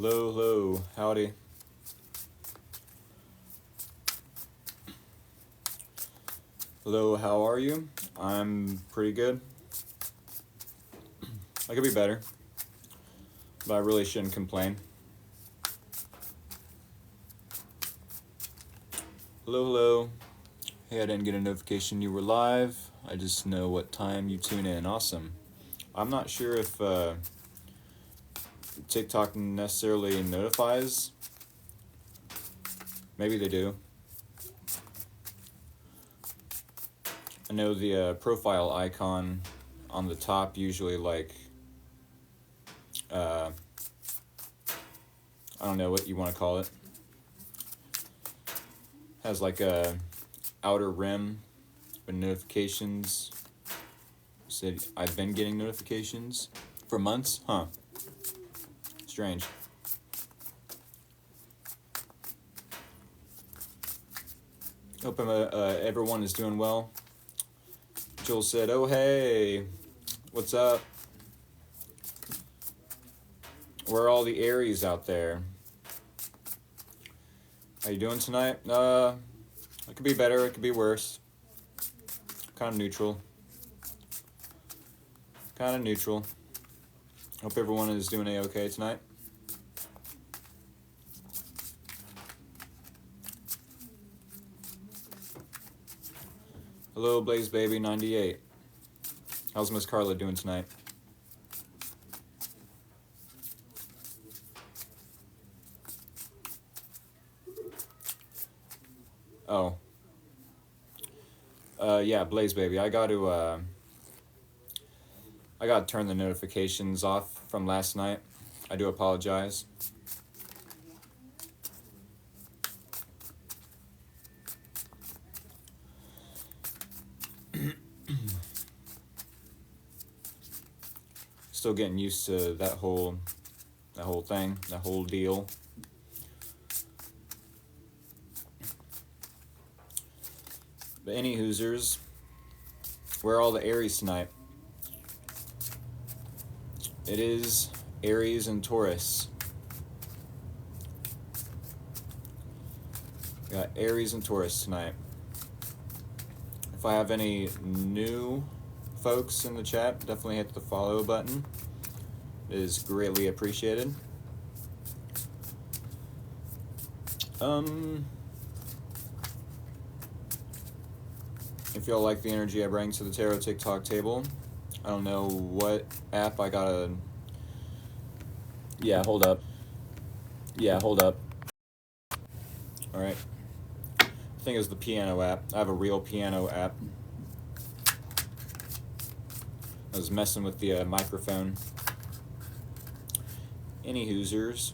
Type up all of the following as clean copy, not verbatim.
Hello, hello, howdy. Hello, how are you? I'm pretty good. I could be better, but I really shouldn't complain. Hello, hello. Hey, I didn't get a notification you were live. I just know what time you tune in. Awesome. I'm not sure if TikTok necessarily notifies. Maybe they do. I know the profile icon on the top usually I don't know what you want to call it. Has like a outer rim with notifications. Said I've been getting notifications for months, huh? Strange. Hope everyone is doing well. Joel said, "Oh hey, what's up? Where are all the Aries out there? How you doing tonight? It could be better. It could be worse. Kind of neutral. Kind of neutral. Hope everyone is doing a-okay tonight." Hello, Blaze Baby 98. How's Miss Carla doing tonight? Oh. Yeah, Blaze Baby. I got to turn the notifications off from last night. I do apologize. Still getting used to that whole thing, that whole deal. But any Hoosers, where are all the Aries tonight? It is Aries and Taurus. We got Aries and Taurus tonight. If I have any new folks in the chat, definitely hit the follow button. It is greatly appreciated. If y'all like the energy I bring to the Tarot TikTok table, I don't know what app I gotta... Yeah, hold up. Alright. I think it's the piano app. I have a real piano app. I was messing with the microphone. Any Hoosers.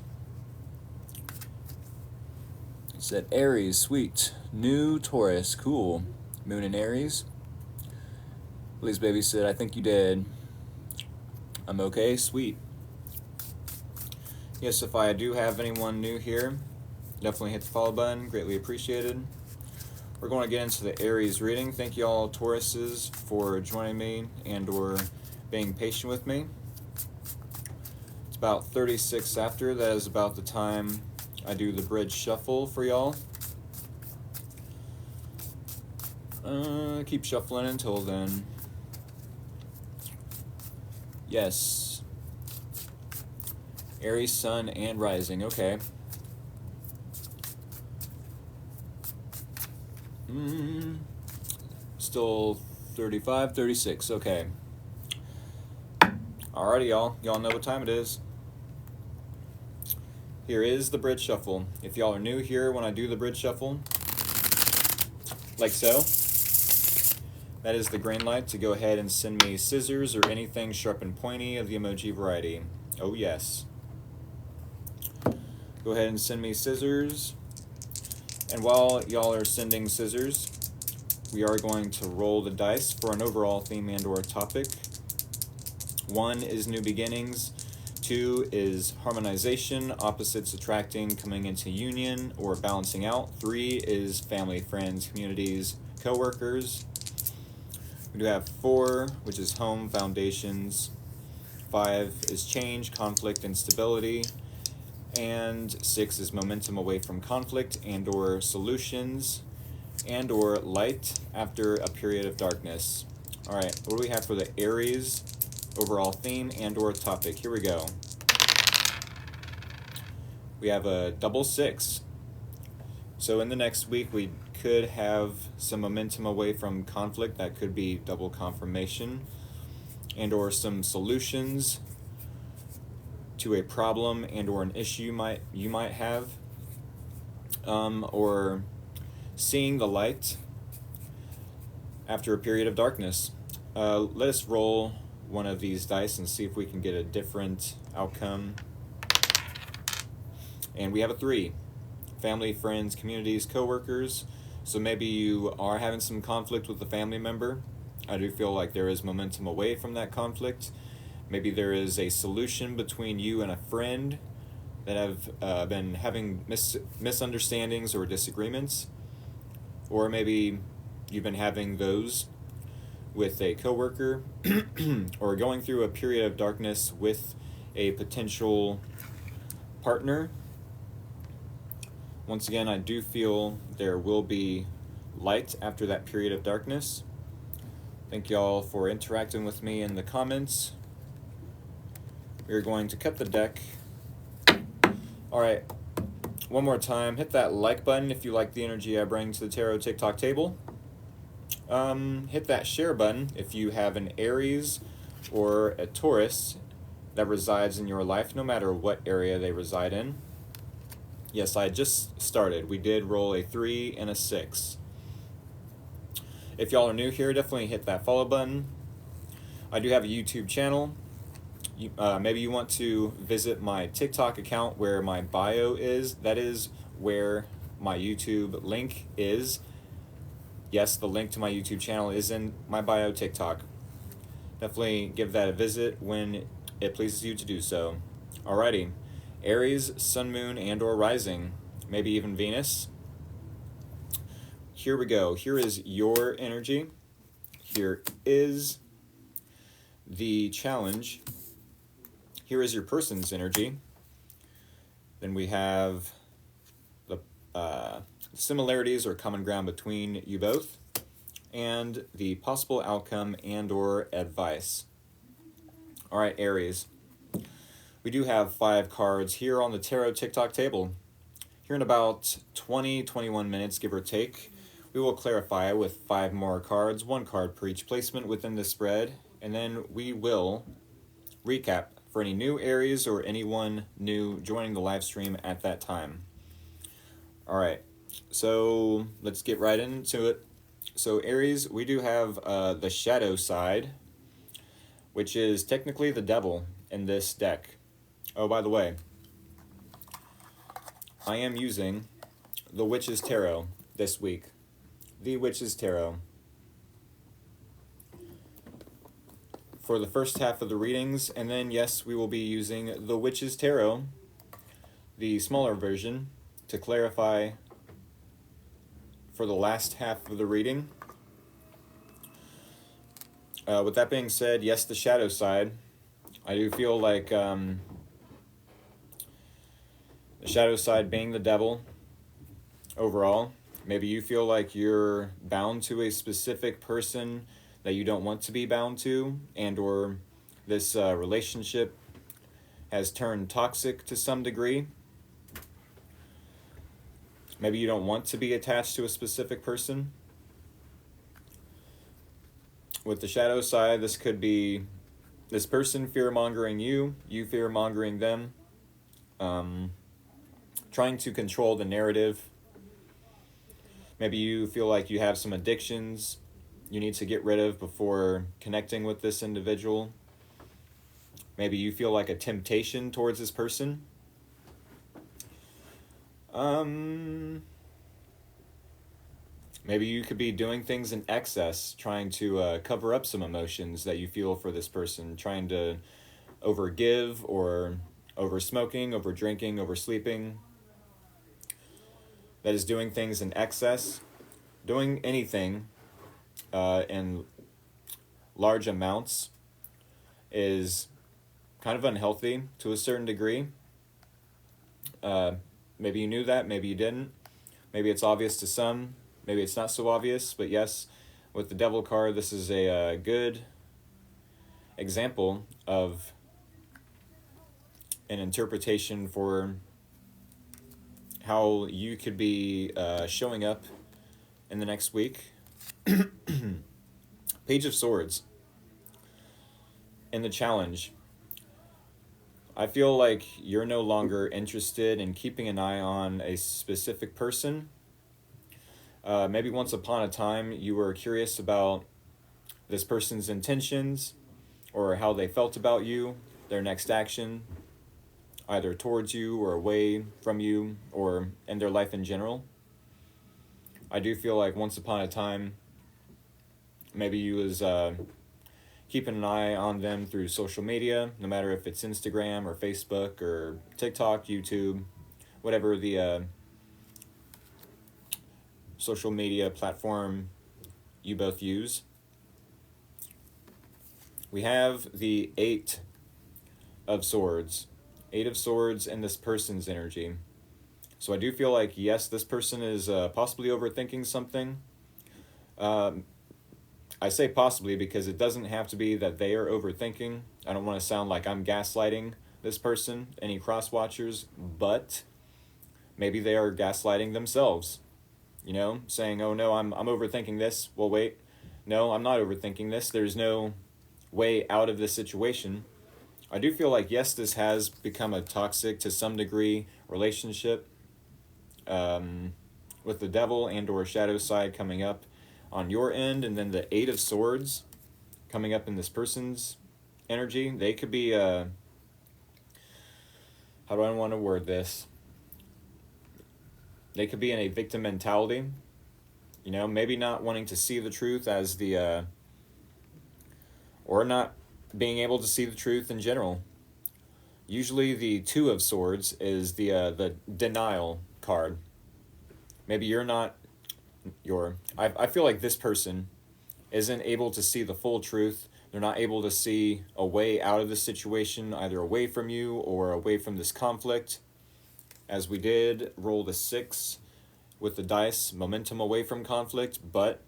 It said Aries, sweet. New Taurus, cool. Moon in Aries. Blaze Baby said, I think you did. I'm okay, sweet. Yes, if I do have anyone new here, definitely hit the follow button, greatly appreciated. We're going to get into the Aries reading. Thank you all Tauruses for joining me and or being patient with me. It's about 36 after. That is about the time I do the bridge shuffle for y'all. Keep shuffling until then. Yes. Aries, Sun, and Rising. Okay. Still 35, 36. Okay. Alrighty, y'all. Y'all know what time it is. Here is the bridge shuffle. If y'all are new here when I do the bridge shuffle, like so, that is the green light to go ahead and send me scissors or anything sharp and pointy of the emoji variety. Oh yes. Go ahead and send me scissors. And while y'all are sending scissors, we are going to roll the dice for an overall theme and or topic. 1 is new beginnings. 2 is harmonization, opposites attracting, coming into union or balancing out. 3 is family, friends, communities, co-workers. We do have 4, which is home, foundations. 5 is change, conflict, and stability. And 6 is momentum away from conflict and or solutions and or light after a period of darkness. All right, what do we have for the Aries overall theme and or topic? Here we go. We have a double 6. So in the next week, we could have some momentum away from conflict. That could be double confirmation and or some solutions to a problem and or an issue you might have, or seeing the light after a period of darkness. Let us roll one of these dice and see if we can get a different outcome. And we have a 3. Family, friends, communities, coworkers. So maybe you are having some conflict with a family member. I do feel like there is momentum away from that conflict. Maybe there is a solution between you and a friend that have been having misunderstandings or disagreements. Or maybe you've been having those with a coworker or going through a period of darkness with a potential partner. Once again, I do feel there will be light after that period of darkness. Thank y'all for interacting with me in the comments. We're going to cut the deck. All right, one more time, hit that like button if you like the energy I bring to the Tarot TikTok table. Hit that share button if you have an Aries or a Taurus that resides in your life, no matter what area they reside in. Yes, I just started. We did roll a 3 and a 6. If y'all are new here, definitely hit that follow button. I do have a YouTube channel. Maybe you want to visit my TikTok account where my bio is. That is where my YouTube link is. Yes, the link to my YouTube channel is in my bio TikTok. Definitely give that a visit when it pleases you to do so. Alrighty, Aries, Sun, Moon, and or Rising, maybe even Venus. Here we go. Here is your energy. Here is the challenge. Here is your person's energy. Then we have the similarities or common ground between you both, and the possible outcome and or advice. All right, Aries. We do have 5 cards here on the Tarot TikTok table. Here in about 20-21 minutes, give or take, we will clarify with 5 more cards, 1 card per each placement within the spread, and then we will recap for any new Aries or anyone new joining the live stream at that time. All right, so let's get right into it. So Aries, we do have the shadow side, which is technically the devil in this deck. Oh, by the way, I am using the Witch's Tarot this week. The Witch's Tarot. For the first half of the readings, and then yes, we will be using the Witch's Tarot, the smaller version, to clarify for the last half of the reading. With that being said, yes, the shadow side. I do feel like the shadow side being the devil overall. Maybe you feel like you're bound to a specific person that you don't want to be bound to, and or this relationship has turned toxic to some degree. Maybe you don't want to be attached to a specific person. With the shadow side, this could be this person fear-mongering you, you fear-mongering them, trying to control the narrative. Maybe you feel like you have some addictions you need to get rid of before connecting with this individual. Maybe you feel like a temptation towards this person. Maybe you could be doing things in excess, trying to cover up some emotions that you feel for this person, trying to overgive or over smoking, over drinking, over sleeping. That is doing things in excess, doing anything in large amounts is kind of unhealthy to a certain degree. Maybe you knew that, maybe you didn't. Maybe it's obvious to some, maybe it's not so obvious, but yes, with the Devil card, this is a good example of an interpretation for how you could be showing up in the next week. Page of Swords. In the challenge, I feel like you're no longer interested in keeping an eye on a specific person. Maybe once upon a time you were curious about this person's intentions or how they felt about you, their next action, either towards you or away from you or in their life in general. I do feel like once upon a time maybe you was keeping an eye on them through social media, no matter if it's Instagram or Facebook or TikTok, YouTube, whatever the social media platform you both use. We have the Eight of Swords. Eight of Swords in this person's energy. So I do feel like, yes, this person is possibly overthinking something. I say possibly because it doesn't have to be that they are overthinking. I don't want to sound like I'm gaslighting this person, any cross watchers, but maybe they are gaslighting themselves. You know, saying, oh no, I'm overthinking this. Well, wait, no, I'm not overthinking this. There's no way out of this situation. I do feel like, yes, this has become a toxic, to some degree, relationship with the Devil and or shadow side coming up on your end, and then the Eight of Swords coming up in this person's energy. They could be, how do I want to word this? They could be in a victim mentality, you know, maybe not wanting to see the truth as the, or not being able to see the truth in general. Usually the Two of Swords is the denial card. Maybe you're not, I feel like this person isn't able to see the full truth. They're not able to see a way out of the situation, either away from you or away from this conflict. As we did roll the 6 with the dice, momentum away from conflict, but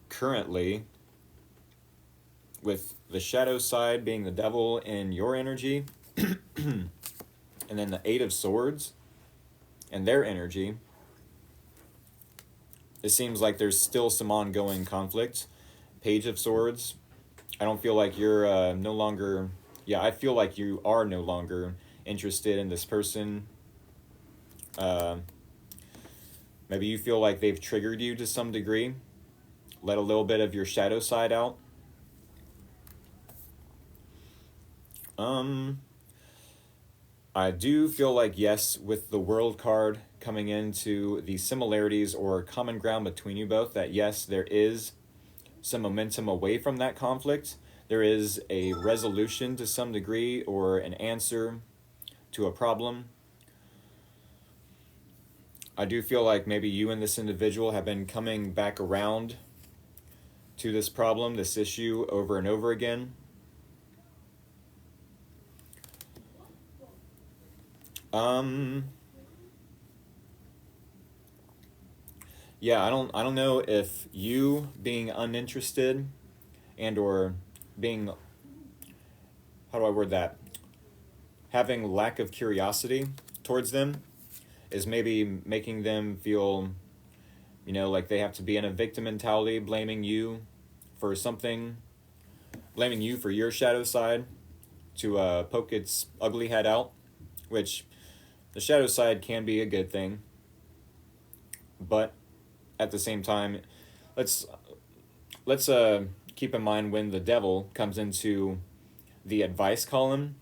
currently, with the shadow side being the Devil in your energy, and then the Eight of Swords and their energy, it seems like there's still some ongoing conflict. Page of Swords, I don't feel like you're no longer, I feel like you are no longer interested in this person. Maybe you feel like they've triggered you to some degree, let a little bit of your shadow side out. I do feel like, yes, with the World card coming into the similarities or common ground between you both, that yes, there is some momentum away from that conflict. There is a resolution to some degree or an answer to a problem. I do feel like maybe you and this individual have been coming back around to this problem, this issue, over and over again. I don't know if you being uninterested and or being, how do I word that? Having lack of curiosity towards them is maybe making them feel, like they have to be in a victim mentality, blaming you for something, blaming you for your shadow side to poke its ugly head out, which the shadow side can be a good thing, but at the same time, let's keep in mind when the Devil comes into the advice column,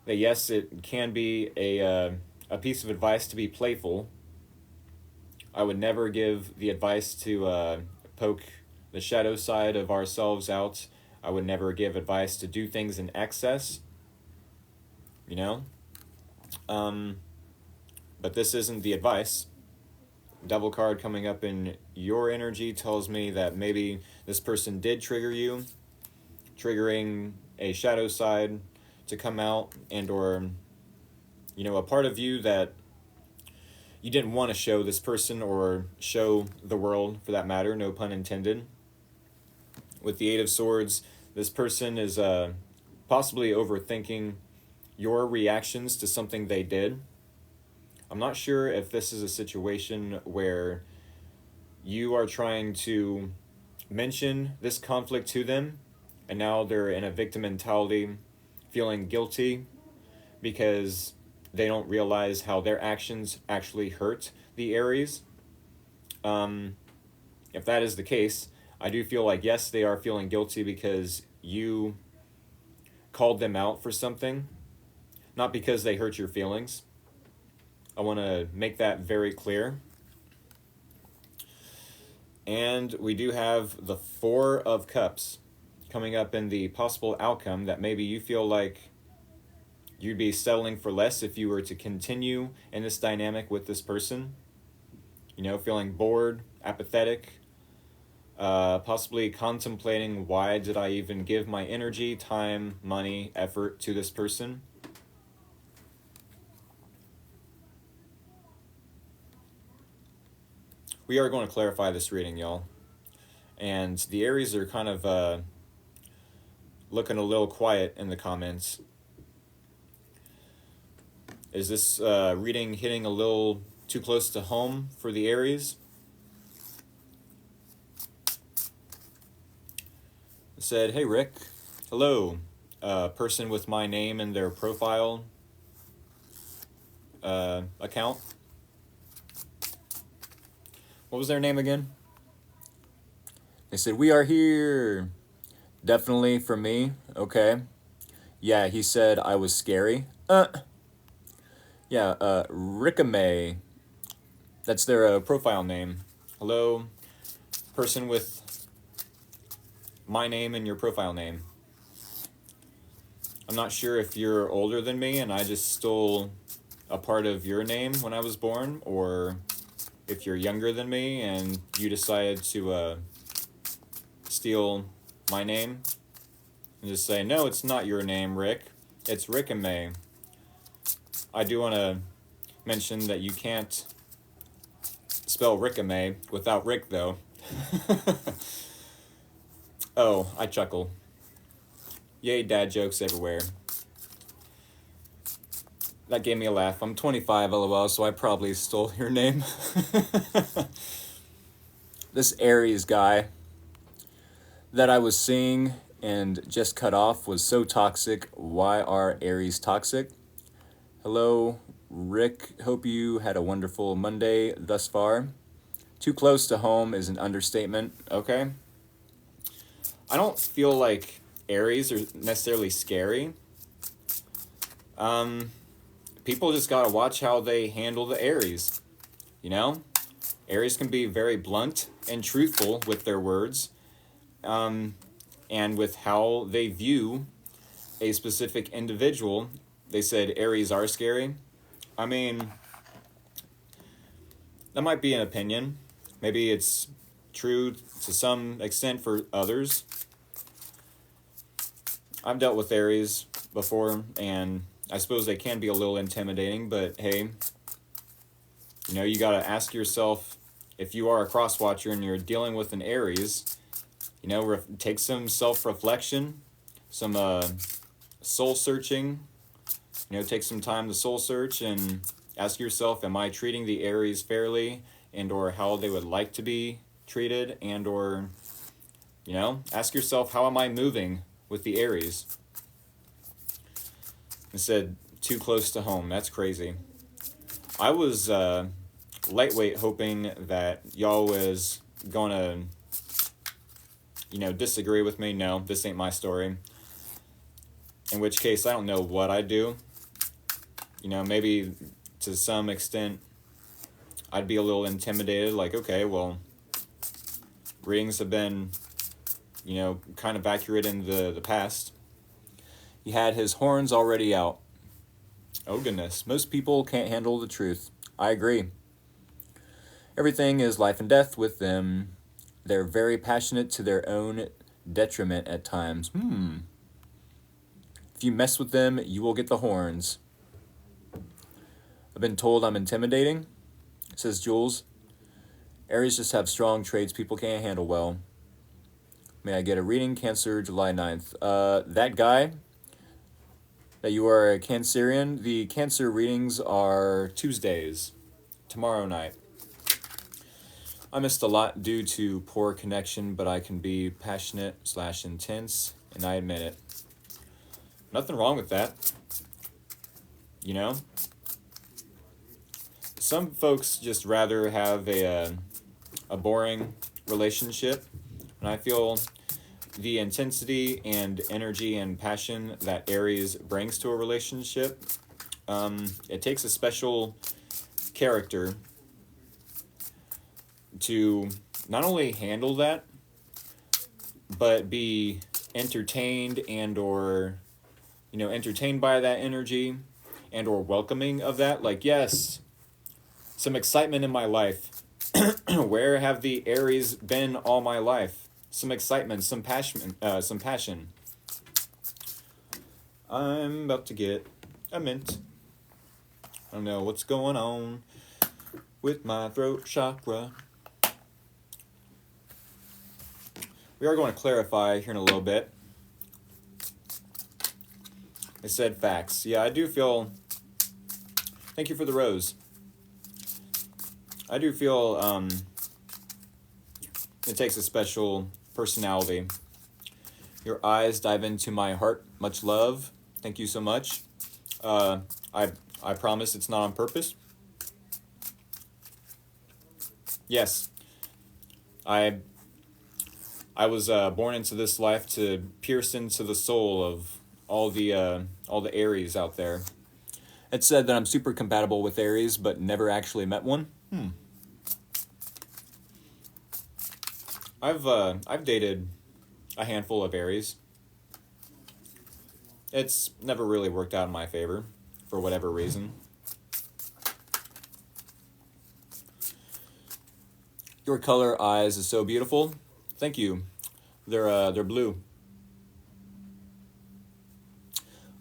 that yes, it can be a piece of advice to be playful. I would never give the advice to poke the shadow side of ourselves out. I would never give advice to do things in excess, but this isn't the advice. Devil card coming up in your energy tells me that maybe this person did trigger you, triggering a shadow side to come out and or a part of you that you didn't want to show this person or show the world for that matter, no pun intended. With the Eight of Swords, this person is possibly overthinking your reactions to something they did. I'm not sure if this is a situation where you are trying to mention this conflict to them, and now they're in a victim mentality, feeling guilty because they don't realize how their actions actually hurt the Aries. If that is the case, I do feel like, yes, they are feeling guilty because you called them out for something, not because they hurt your feelings. I want to make that very clear. And we do have the Four of Cups coming up in the possible outcome that maybe you feel like you'd be settling for less if you were to continue in this dynamic with this person. Feeling bored, apathetic, possibly contemplating, why did I even give my energy, time, money, effort to this person? We are going to clarify this reading, y'all. And the Aries are kind of looking a little quiet in the comments. Is this reading hitting a little too close to home for the Aries? It said, hey Rick, hello. Person with my name in their profile account. What was their name again? They said, we are here. Definitely for me. Okay. Yeah, he said I was scary. Yeah, Rickame. That's their profile name. Hello, person with my name and your profile name. I'm not sure if you're older than me and I just stole a part of your name when I was born, or if you're younger than me and you decided to steal my name and just say, no, it's not your name, Rick. It's Rick and May. I do want to mention that you can't spell Rick-a-may without Rick, though. Oh, I chuckle. Yay, dad jokes everywhere. That gave me a laugh. I'm 25, lol, so I probably stole your name. This Aries guy that I was seeing and just cut off was so toxic. Why are Aries toxic? Hello, Rick. Hope you had a wonderful Monday thus far. Too close to home is an understatement, okay? I don't feel like Aries are necessarily scary. People just gotta watch how they handle the Aries, Aries can be very blunt and truthful with their words, and with how they view a specific individual. They said Aries are scary. I mean, that might be an opinion. Maybe it's true to some extent for others. I've dealt with Aries before, and I suppose they can be a little intimidating, but hey, you gotta ask yourself, if you are a cross-watcher and you're dealing with an Aries, take some self-reflection, some soul-searching, take some time to soul-search and ask yourself, am I treating the Aries fairly, and or how they would like to be treated, and or, ask yourself, how am I moving with the Aries? It said, too close to home. That's crazy. I was lightweight hoping that y'all was gonna, disagree with me. No, this ain't my story. In which case, I don't know what I'd do. Maybe to some extent, I'd be a little intimidated. Like, okay, well, readings have been, kind of accurate in the past. He had his horns already out. Oh, goodness. Most people can't handle the truth. I agree. Everything is life and death with them. They're very passionate to their own detriment at times. If you mess with them, you will get the horns. I've been told I'm intimidating, says Jules. Aries just have strong traits people can't handle well. May I get a reading? Cancer, July 9th. That guy, that you are a Cancerian, the Cancer readings are Tuesdays, tomorrow night. I missed a lot due to poor connection, but I can be passionate/intense, and I admit it. Nothing wrong with that. You know? Some folks just rather have a boring relationship, and I feel the intensity and energy and passion that Aries brings to a relationship, it takes a special character to not only handle that, but be entertained and or, entertained by that energy and or welcoming of that. Like, yes, some excitement in my life. Where have the Aries been all my life? Some excitement, some passion, I'm about to get a mint. I don't know what's going on with my throat chakra. We are going to clarify here in a little bit. I said facts. Yeah, I do feel... Thank you for the rose. I do feel it takes a special personality. Your eyes dive into my heart. Much love. Thank you so much. I promise it's not on purpose. Yes. I was born into this life to pierce into the soul of all the Aries out there. It said that I'm super compatible with Aries, but never actually met one. I've dated a handful of Aries. It's never really worked out in my favor, for whatever reason. Your color eyes is so beautiful. Thank you. They're blue.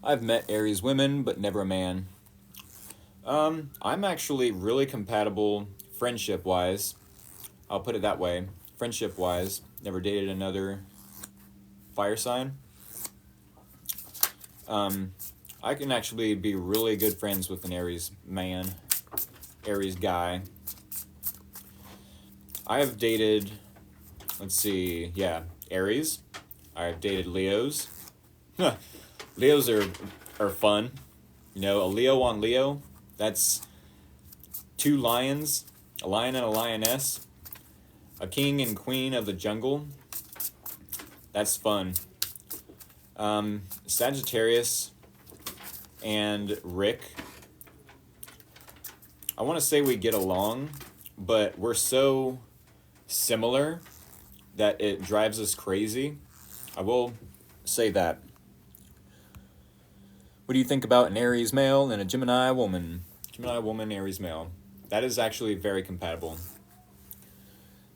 I've met Aries women, but never a man. I'm actually really compatible friendship-wise. I'll put it that way. Friendship-wise. Never dated another fire sign. I can actually be really good friends with an Aries man. Aries guy. I have dated, Aries. I've dated Leos. Leos are fun. A Leo on Leo, that's two lions, a lion and a lioness, a king and queen of the jungle. That's fun. Sagittarius and Rick. I want to say we get along, but we're so similar that it drives us crazy. I will say that. What do you think about an Aries male and a Gemini woman? Gemini woman, Aries male. That is actually very compatible.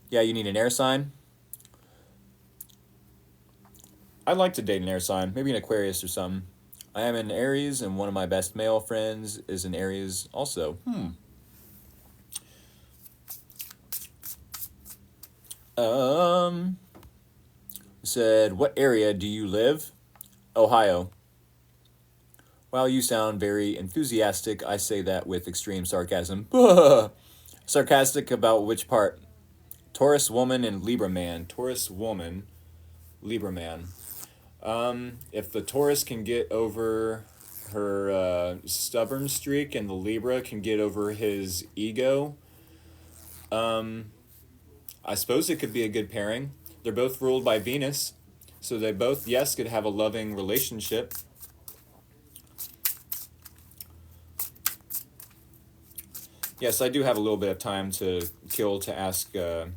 Yeah, you need an air sign. I'd like to date an air sign, maybe an Aquarius or something. I am an Aries, and one of my best male friends is an Aries also. Said, what area do you live? Ohio. Wow, you sound very enthusiastic. I say that with extreme sarcasm. Sarcastic about which part? Taurus woman and Libra man. Taurus woman, Libra man. If the Taurus can get over her stubborn streak and the Libra can get over his ego, I suppose it could be a good pairing. They're both ruled by Venus, so they both, yes, could have a loving relationship. Yes, I do have a little bit of time to kill to ask, or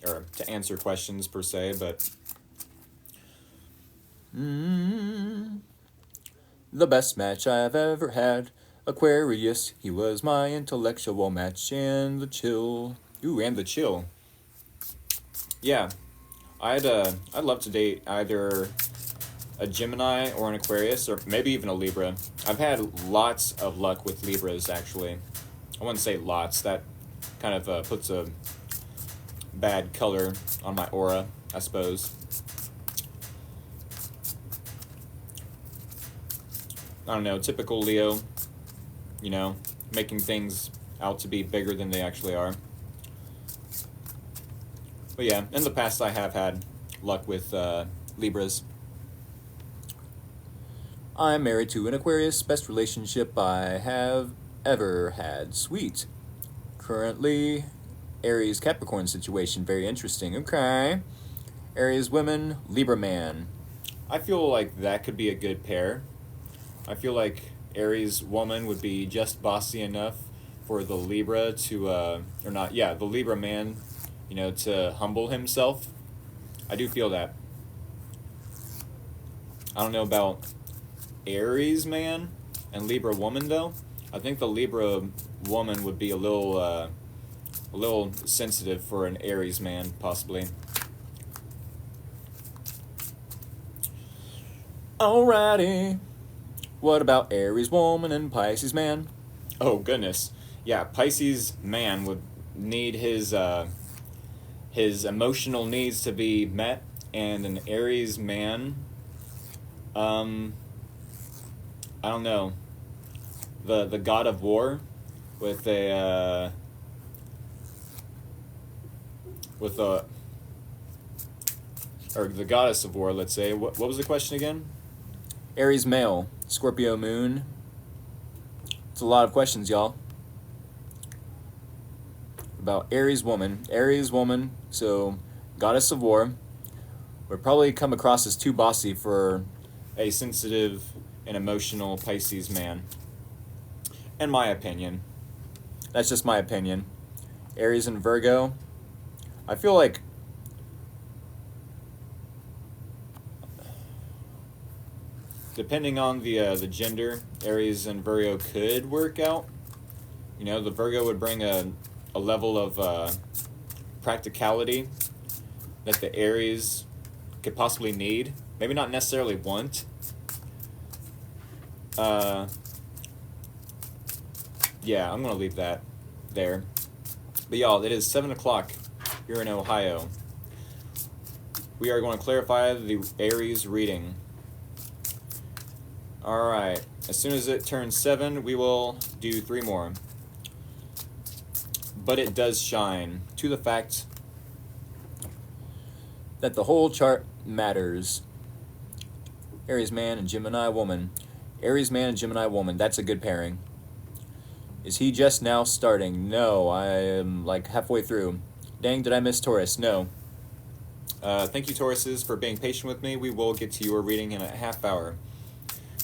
to answer questions per se, but... The best match I've ever had. Aquarius, he was my intellectual match, and the chill. Ooh, and the chill. Yeah, I'd love to date either a Gemini or an Aquarius, or maybe even a Libra. I've had lots of luck with Libras, actually. I wouldn't say lots. That kind of puts a bad color on my aura, I suppose. I don't know, typical Leo, you know, making things out to be bigger than they actually are. But yeah, in the past I have had luck with Libras. I'm married to an Aquarius. Best relationship I have ever had. Sweet. Currently, Aries Capricorn situation. Very interesting. Okay. Aries women, Libra man. I feel like that could be a good pair. I feel like Aries woman would be just bossy enough for the Libra to, or not, yeah, the Libra man, you know, to humble himself. I do feel that. I don't know about Aries man and Libra woman though. I think the Libra woman would be a little sensitive for an Aries man, possibly. Alrighty. What about Aries woman and Pisces man? Oh goodness, yeah. Pisces man would need his emotional needs to be met, and an Aries man, I don't know, the god of war, with a or the goddess of war, let's say. What was the question again? Aries male, Scorpio moon. It's a lot of questions, y'all. About Aries woman. Aries woman, so goddess of war, would probably come across as too bossy for a sensitive and emotional Pisces man. In my opinion. That's just my opinion. Aries and Virgo. I feel like depending on the gender, Aries and Virgo could work out. You know, the Virgo would bring a level of practicality that the Aries could possibly need. Maybe not necessarily want. Yeah, I'm going to leave that there. But y'all, it is 7 o'clock here in Ohio. We are going to clarify the Aries reading. Alright, as soon as it turns 7, we will do 3 more. But it does shine to the fact that the whole chart matters. Aries man and Gemini woman. Aries man and Gemini woman, that's a good pairing. Is he just now starting? No, I am like halfway through. Dang, did I miss Taurus? No. Thank you, Tauruses, for being patient with me. We will get to your reading in a half hour.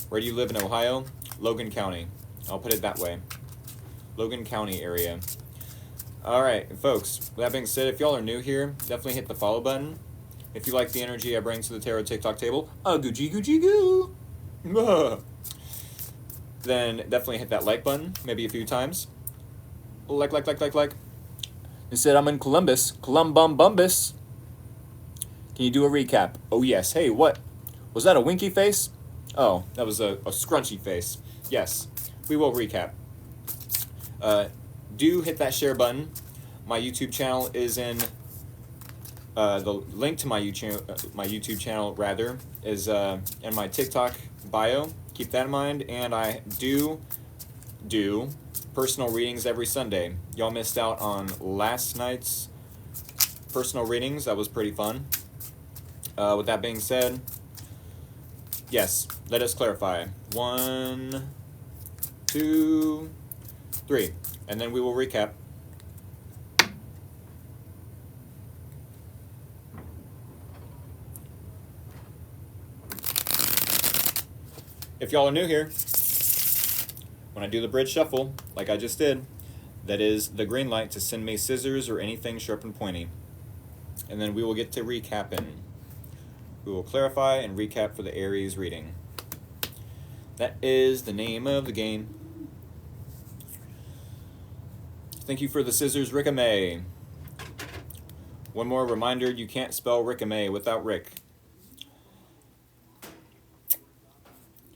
Where do you live in Ohio? Logan County. I'll put it that way. Logan County area. Alright, folks, with that being said, if y'all are new here, definitely hit the follow button. If you like the energy I bring to the Tarot TikTok table, Gucci Gucci goo! Then definitely hit that like button, maybe a few times. Like. Instead, I'm in Columbus. Columbus. Can you do a recap? Oh, yes. Hey, what? Was that a winky face? Oh, that was a scrunchy face. Yes, we will recap. Do hit that share button. My YouTube channel is in... the link to my YouTube channel, rather, is in my TikTok bio. Keep that in mind. And I do personal readings every Sunday. Y'all missed out on last night's personal readings. That was pretty fun. With that being said, yes, let us clarify. 1, 2, 3. And then we will recap. If y'all are new here, when I do the bridge shuffle, like I just did, that is the green light to send me scissors or anything sharp and pointy. And then we will get to recapping. We will clarify and recap for the Aries reading. That is the name of the game. Thank you for the scissors, Rick-a-may. One more reminder, you can't spell Rick-a-may without Rick.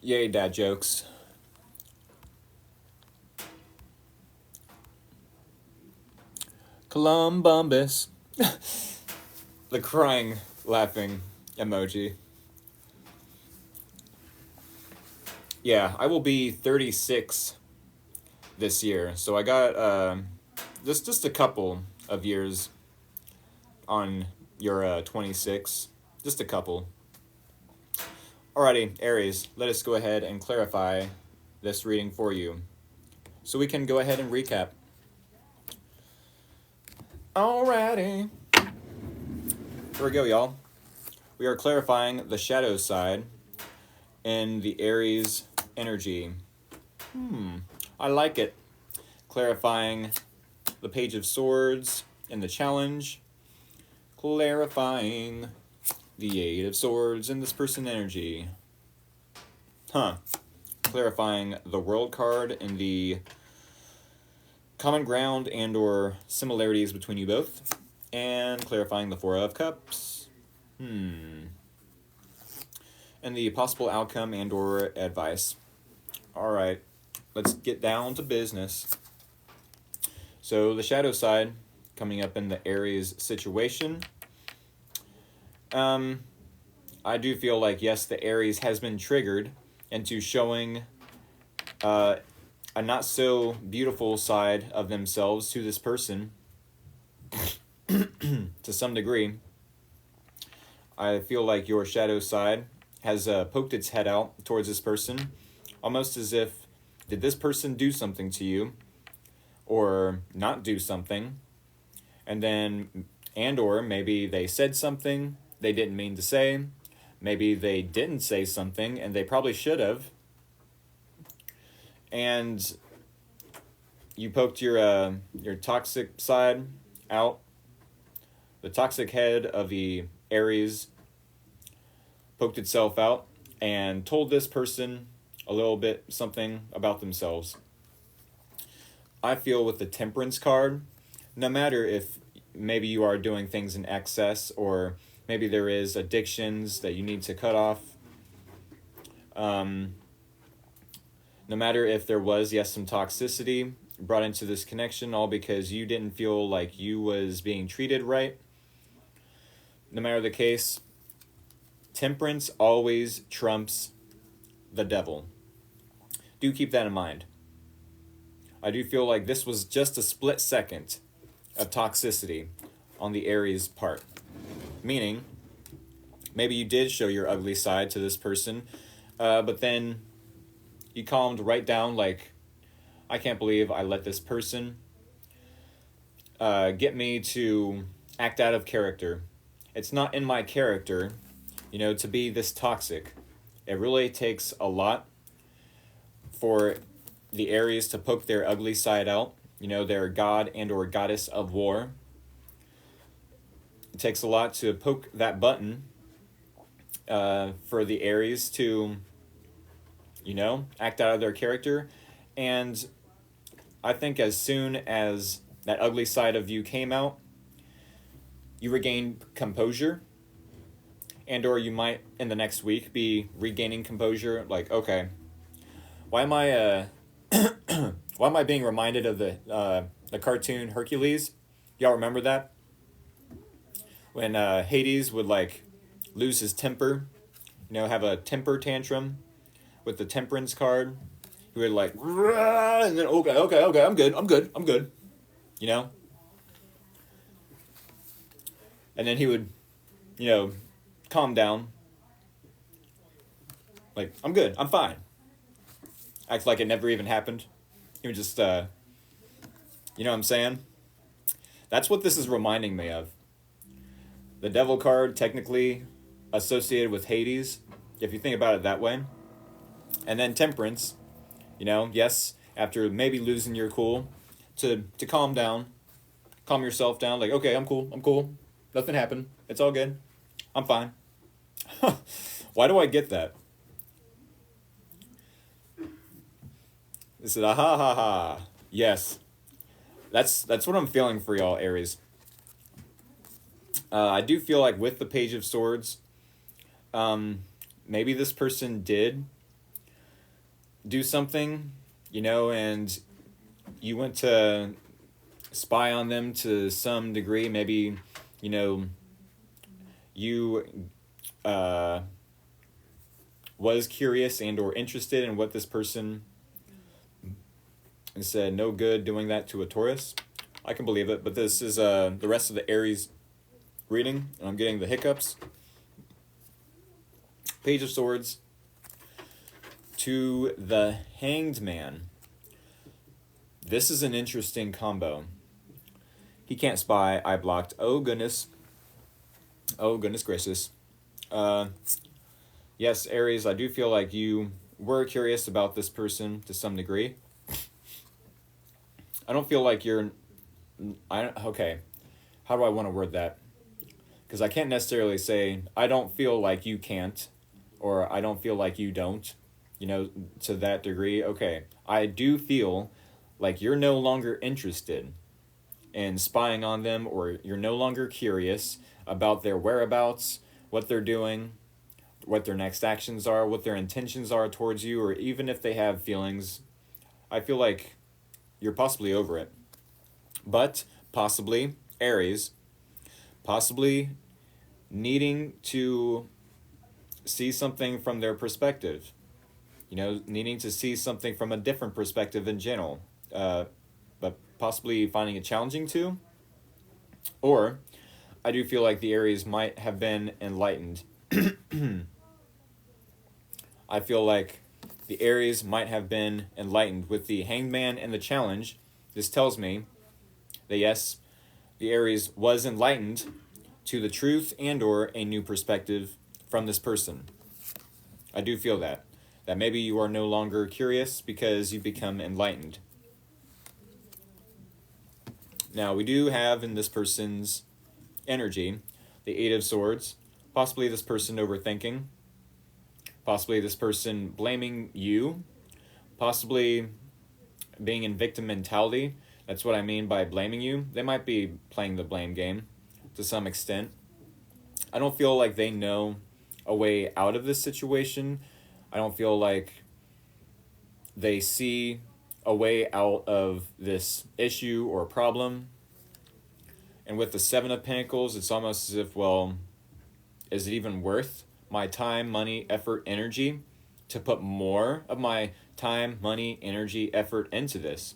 Yay, dad jokes. Columbumbus. The crying, laughing emoji. Yeah, I will be 36 this year, so I got just a couple of years on your 26. Just a couple. Alrighty, Aries, let us go ahead and clarify this reading for you, so we can go ahead and recap. Alrighty. Here we go, y'all. We are clarifying the shadow side in the Aries energy. I like it. Clarifying the Page of Swords in the challenge. Clarifying the Eight of Swords in this person energy. Clarifying the World card in the common ground and or similarities between you both. And clarifying the Four of Cups. And the possible outcome and or advice. Alright, let's get down to business. So the shadow side coming up in the Aries situation. I do feel like, yes, the Aries has been triggered into showing a not so beautiful side of themselves to this person to some degree. I feel like your shadow side has poked its head out towards this person, almost as if, did this person do something to you or not do something? And then, and or maybe they said something they didn't mean to say. Maybe they didn't say something and they probably should have. And you poked your toxic side out. The toxic head of the Aries poked itself out and told this person a little bit something about themselves. I feel with the Temperance card, no matter if maybe you are doing things in excess or maybe there is addictions that you need to cut off, no matter if there was, yes, some toxicity brought into this connection, all because you didn't feel like you was being treated right, no matter the case, Temperance always trumps the devil. Do keep that in mind. I do feel like this was just a split second of toxicity on the Aries part. Meaning, maybe you did show your ugly side to this person, but then you calmed right down like, I can't believe I let this person get me to act out of character. It's not in my character, to be this toxic. It really takes a lot for the Aries to poke their ugly side out, their god and or goddess of war. It takes a lot to poke that button for the Aries to, act out of their character. And I think as soon as that ugly side of you came out, you regained composure. And or you might, in the next week, be regaining composure. Like, okay, why am I being reminded of the cartoon Hercules? Y'all remember that? When Hades would lose his temper, have a temper tantrum with the Temperance card. He would and then okay, I'm good. And then he would, calm down. Like, I'm good, I'm fine. Act like it never even happened. He would just, you know what I'm saying? That's what this is reminding me of. The Devil card, technically associated with Hades, if you think about it that way. And then Temperance, yes, after maybe losing your cool, to calm down, calm yourself down, like, okay, I'm cool, nothing happened, it's all good, I'm fine. Why do I get that? This is a ha ha ha. Yes. That's what I'm feeling for y'all, Aries. I do feel like with the Page of Swords, maybe this person did do something, and you went to spy on them to some degree. Maybe, you know, you was curious and or interested in what this person said. No good doing that to a Taurus. I can believe it, but this is the rest of the Aries reading, and I'm getting the hiccups. Page of Swords to the Hanged Man. This is an interesting combo. He can't spy. I blocked. Oh, goodness. Oh, goodness gracious. Yes, Aries, I do feel like you were curious about this person to some degree. I don't feel like you're... Okay. How do I want to word that? Because I can't necessarily say, I don't feel like you can't, or I don't feel like you don't, you know, to that degree. Okay. I do feel like you're no longer interested in spying on them, or you're no longer curious about their whereabouts, what they're doing, what their next actions are, what their intentions are towards you, or even if they have feelings. I feel like you're possibly over it. But possibly, Aries, possibly needing to see something from their perspective. You know, needing to see something from a different perspective in general. But possibly finding it challenging to. Or, I do feel like the Aries might have been enlightened. I feel like the Aries might have been enlightened with the Hanged Man and the challenge. This tells me that yes, the Aries was enlightened to the truth and or a new perspective from this person. I do feel that. That maybe you are no longer curious because you've become enlightened. Now, we do have in this person's energy the Eight of Swords. Possibly this person overthinking. Possibly this person blaming you. Possibly being in victim mentality. That's what I mean by blaming you. They might be playing the blame game to some extent. I don't feel like they know a way out of this situation. I don't feel like they see a way out of this issue or problem. And with the Seven of Pentacles, it's almost as if, well, is it even worth my time, money, effort, energy to put more of my time, money, energy, effort into this?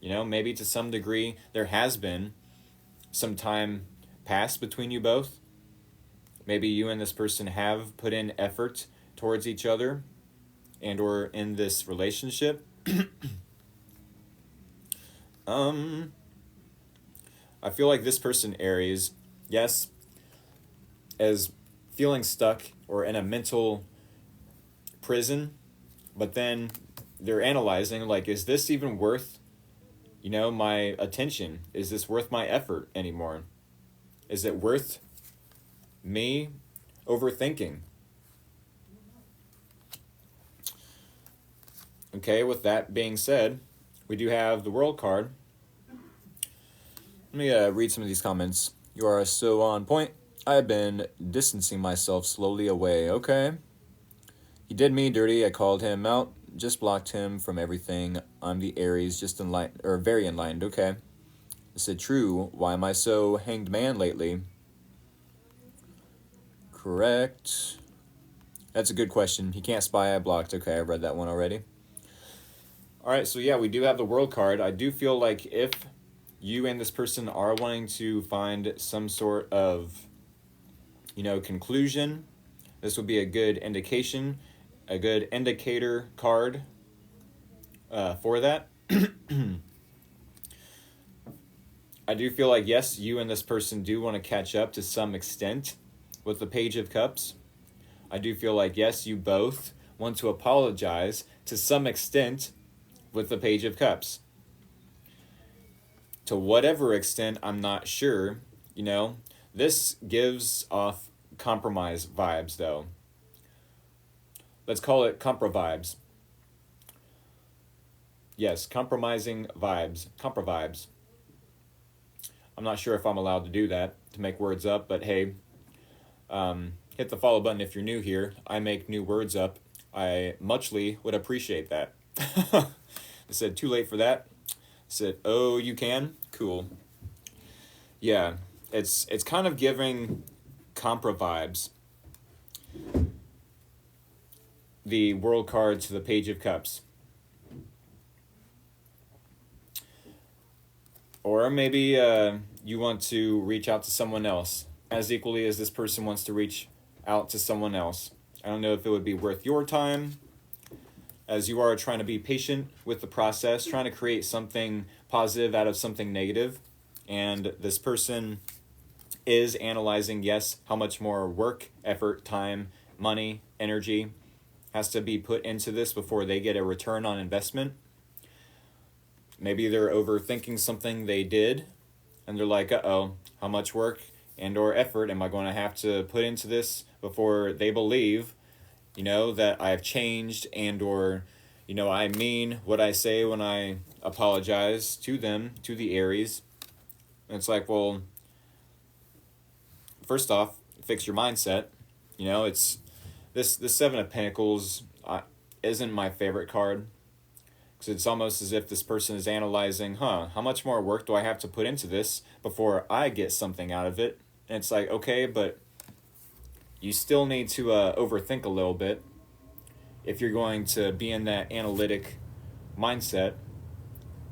You know, maybe to some degree there has been some time passed between you both. Maybe you and this person have put in effort towards each other and or in this relationship. I feel like this person, Aries, yes, as feeling stuck or in a mental prison, but then they're analyzing, like, is this even worth, you know, my attention? Is this worth my effort anymore? Is it worth me overthinking? Okay, with that being said, we do have the World card. Let me read some of these comments. You are so on point. I've been distancing myself slowly away. Okay. He did me dirty. I called him out. Just blocked him from everything. I'm the Aries, just enlightened, or very enlightened. Okay. I said, true. Why am I so hanged man lately? Correct. That's a good question. He can't spy. I blocked. Okay, I read that one already. All right, so yeah, we do have the World card. I do feel like if you and this person are wanting to find some sort of, you know, conclusion, this would be a good indication, a good indicator card for that. I do feel like, yes, you and this person do want to catch up to some extent with the Page of Cups. I do feel like, yes, you both want to apologize to some extent with the Page of Cups. To whatever extent, I'm not sure. You know, this gives off compromise vibes, though. Let's call it compro vibes. Yes, compromising vibes. Compro vibes. I'm not sure if I'm allowed to do that, to make words up, but hey, hit the follow button if you're new here. I make new words up. I muchly would appreciate that. I said too late for that. Said, oh, you can? Cool. Yeah, it's kind of giving Compra vibes. The World card to the Page of Cups. Or maybe you want to reach out to someone else as equally as this person wants to reach out to someone else. I don't know if it would be worth your time, as you are trying to be patient with the process, trying to create something positive out of something negative. And this person is analyzing, yes, how much more work, effort, time, money, energy has to be put into this before they get a return on investment. Maybe they're overthinking something they did, and they're like, uh-oh, how much work and or effort am I going to have to put into this before they believe, that I've changed and or, I mean what I say when I apologize to them, to the Aries. And it's like, well, first off, fix your mindset. It's this Seven of Pentacles isn't my favorite card. Because it's almost as if this person is analyzing, how much more work do I have to put into this before I get something out of it? And it's like, okay, but you still need to overthink a little bit if you're going to be in that analytic mindset.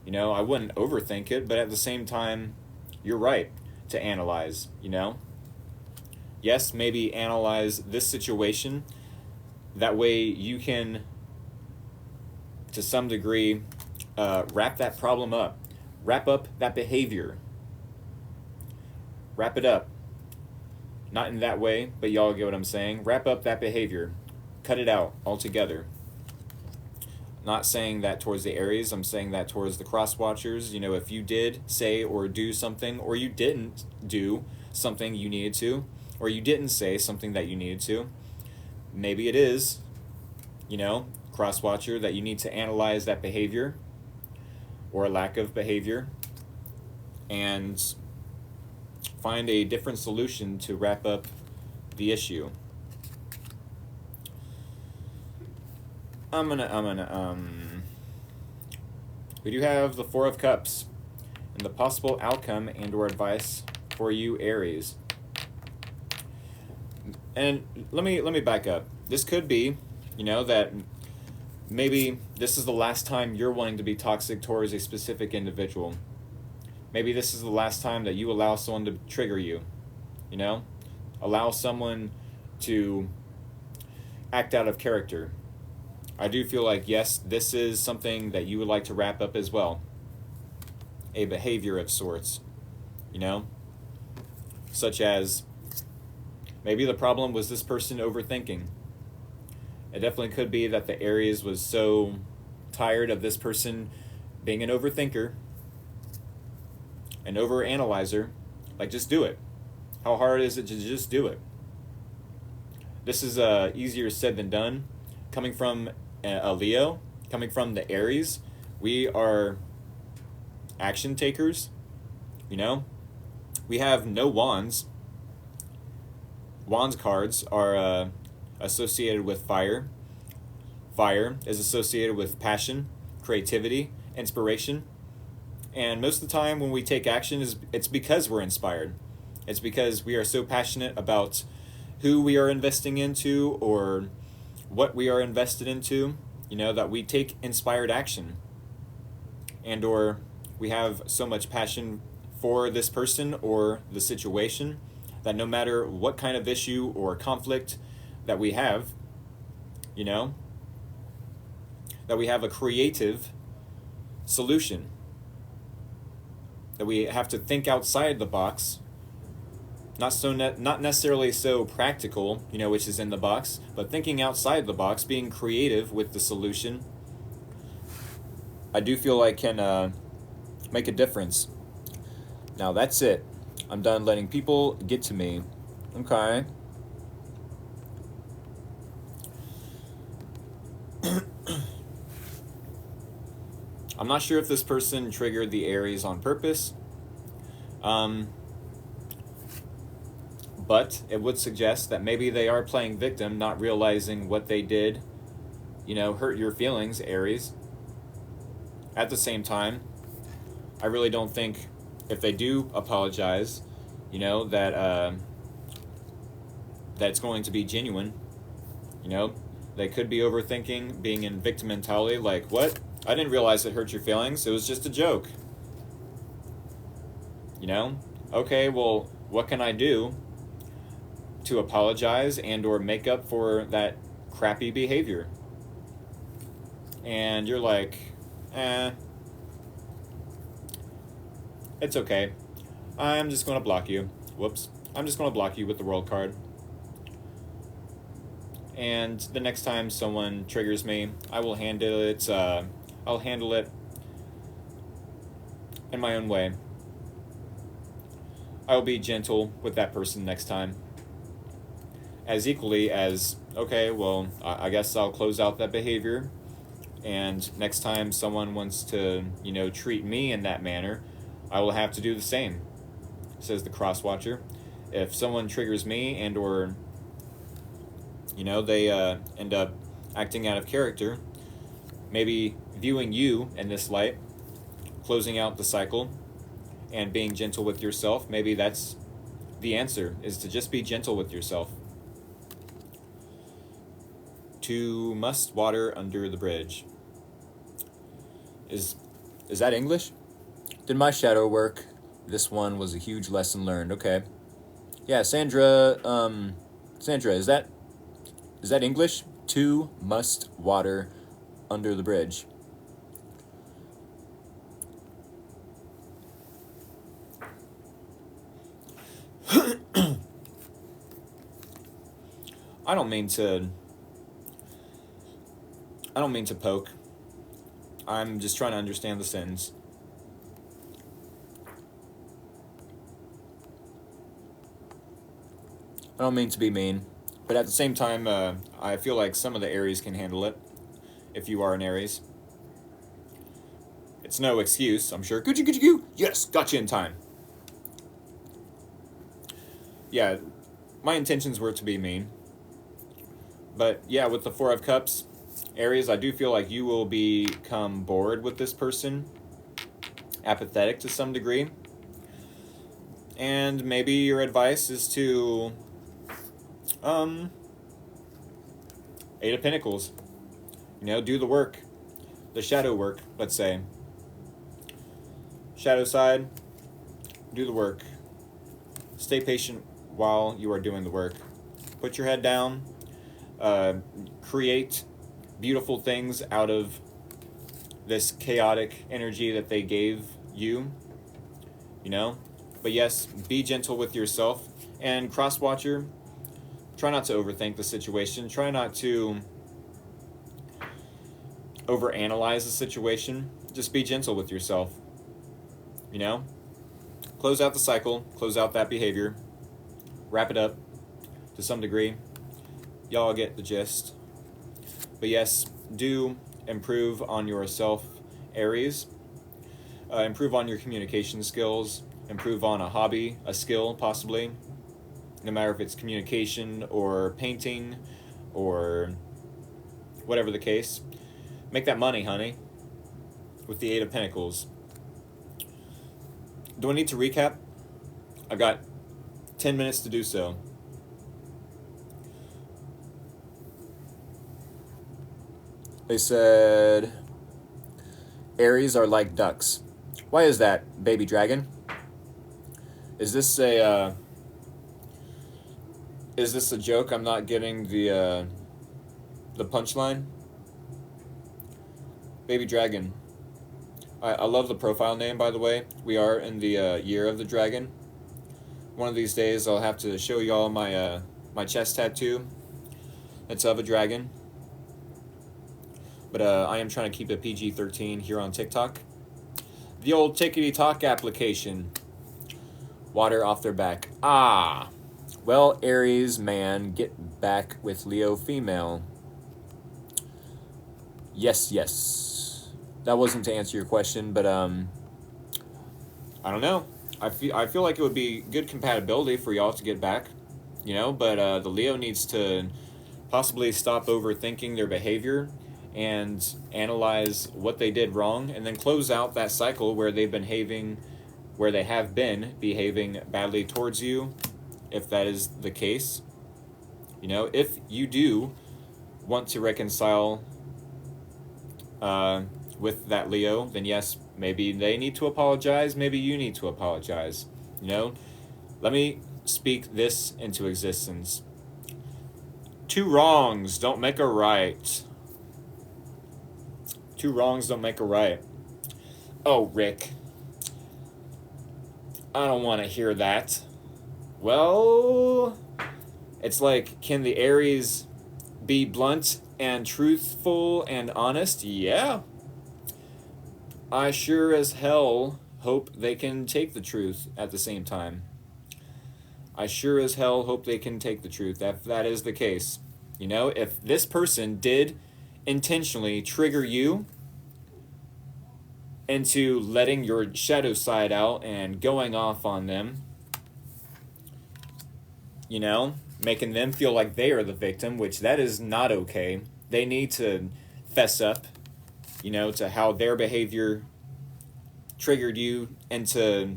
I wouldn't overthink it, but at the same time, you're right to analyze, Yes, maybe analyze this situation. That way you can, to some degree, wrap that problem up. Wrap up that behavior. Wrap it up. Not in that way, but y'all get what I'm saying. Wrap up that behavior. Cut it out altogether. Not saying that towards the Aries, I'm saying that towards the cross watchers. If you did say or do something, or you didn't do something you needed to, or you didn't say something that you needed to, maybe it is, cross watcher, that you need to analyze that behavior or lack of behavior and find a different solution to wrap up the issue. We do have the Four of Cups and the possible outcome and or advice for you, Aries. And let me back up. This could be, that maybe this is the last time you're wanting to be toxic towards a specific individual. Maybe this is the last time that you allow someone to trigger you. Allow someone to act out of character. I do feel like, yes, this is something that you would like to wrap up as well. A behavior of sorts, such as maybe the problem was this person overthinking. It definitely could be that the Aries was so tired of this person being an overthinker, an overanalyzer. Like, just do it. How hard is it to just do it? This is easier said than done. Coming from a Leo, coming from the Aries, we are action takers. We have no wands. Wands cards are associated with fire. Fire is associated with passion, creativity, inspiration. And most of the time when we take action, it's because we're inspired. It's because we are so passionate about who we are investing into or what we are invested into, that we take inspired action. And or we have so much passion for this person or the situation that no matter what kind of issue or conflict that we have, that we have a creative solution. That we have to think outside the box. Not necessarily so practical, which is in the box, but thinking outside the box, being creative with the solution, I do feel like can make a difference. Now that's it. I'm done letting people get to me. Okay. I'm not sure if this person triggered the Aries on purpose. But it would suggest that maybe they are playing victim, not realizing what they did, hurt your feelings, Aries. At the same time, I really don't think if they do apologize, you know, that's going to be genuine. You know, they could be overthinking, being in victim mentality, like, what? I didn't realize it hurt your feelings. It was just a joke. You know? Okay, well, what can I do to apologize and or make up for that crappy behavior? And you're like, it's okay. I'm just going to block you. Whoops. I'm just going to block you with the world card. And the next time someone triggers me, I will handle it. I'll handle it in my own way. I will be gentle with that person next time. As equally as, okay, well, I guess I'll close out that behavior. And next time someone wants to, you know, treat me in that manner, I will have to do the same, says the cross watcher. If someone triggers me and or, you know, they end up acting out of character, maybe viewing you in this light, closing out the cycle, and being gentle with yourself, maybe that's the answer, is to just be gentle with yourself. To must water under the bridge. Is that English? Did my shadow work? This one was a huge lesson learned. Okay. Yeah, Sandra, is that English? To must water under the bridge. I don't mean to poke. I'm just trying to understand the sentence. I don't mean to be mean, but at the same time, I feel like some of the Aries can handle it, if you are an Aries. It's no excuse, I'm sure. Goo. Yes, got you in time. Yeah, my intentions were to be mean. But yeah, with the Four of Cups, Aries, I do feel like you will become bored with this person, apathetic to some degree. And maybe your advice is to, Eight of Pentacles. You know, do the work. The shadow work, let's say. Shadow side, do the work. Stay patient while you are doing the work. Put your head down. Create beautiful things out of this chaotic energy that they gave you. You know? But yes, be gentle with yourself. And cross-watcher, try not to overthink the situation. Try not to overanalyze the situation. Just be gentle with yourself. You know? Close out the cycle. Close out that behavior. Wrap it up to some degree. Y'all get the gist. But yes, do improve on yourself, Aries. Improve on your communication skills. Improve on a hobby, a skill, possibly. No matter if it's communication or painting or whatever the case. Make that money, honey, with the Eight of Pentacles. Do I need to recap? I've got 10 minutes to do so. They said Aries are like ducks. Why is that, baby dragon? Is this a joke? I'm not getting the punchline. Baby dragon. I love the profile name, by the way. We are in the year of the dragon. One of these days, I'll have to show y'all my my chest tattoo. It's of a dragon. But I am trying to keep it PG-13 here on TikTok. The old Tickety Talk application. Water off their back. Ah. Well, Aries man, get back with Leo female. Yes. That wasn't to answer your question, but I don't know. I feel like it would be good compatibility for y'all to get back, you know, but the Leo needs to possibly stop overthinking their behavior and analyze what they did wrong, and then close out that cycle where they have been behaving badly towards you, if that is the case. If you do want to reconcile with that Leo, then yes, maybe they need to apologize, maybe you need to apologize. Let me speak this into existence. 2 wrongs don't make a right. 2 wrongs don't make a right. Oh, Rick, I don't want to hear that. Well, it's like, can the Aries be blunt and truthful and honest? Yeah. I sure as hell hope they can take the truth at the same time. I sure as hell hope they can take the truth, if that is the case. If this person did intentionally trigger you into letting your shadow side out and going off on them, making them feel like they are the victim, which that is not okay. They need to fess up, to how their behavior triggered you into,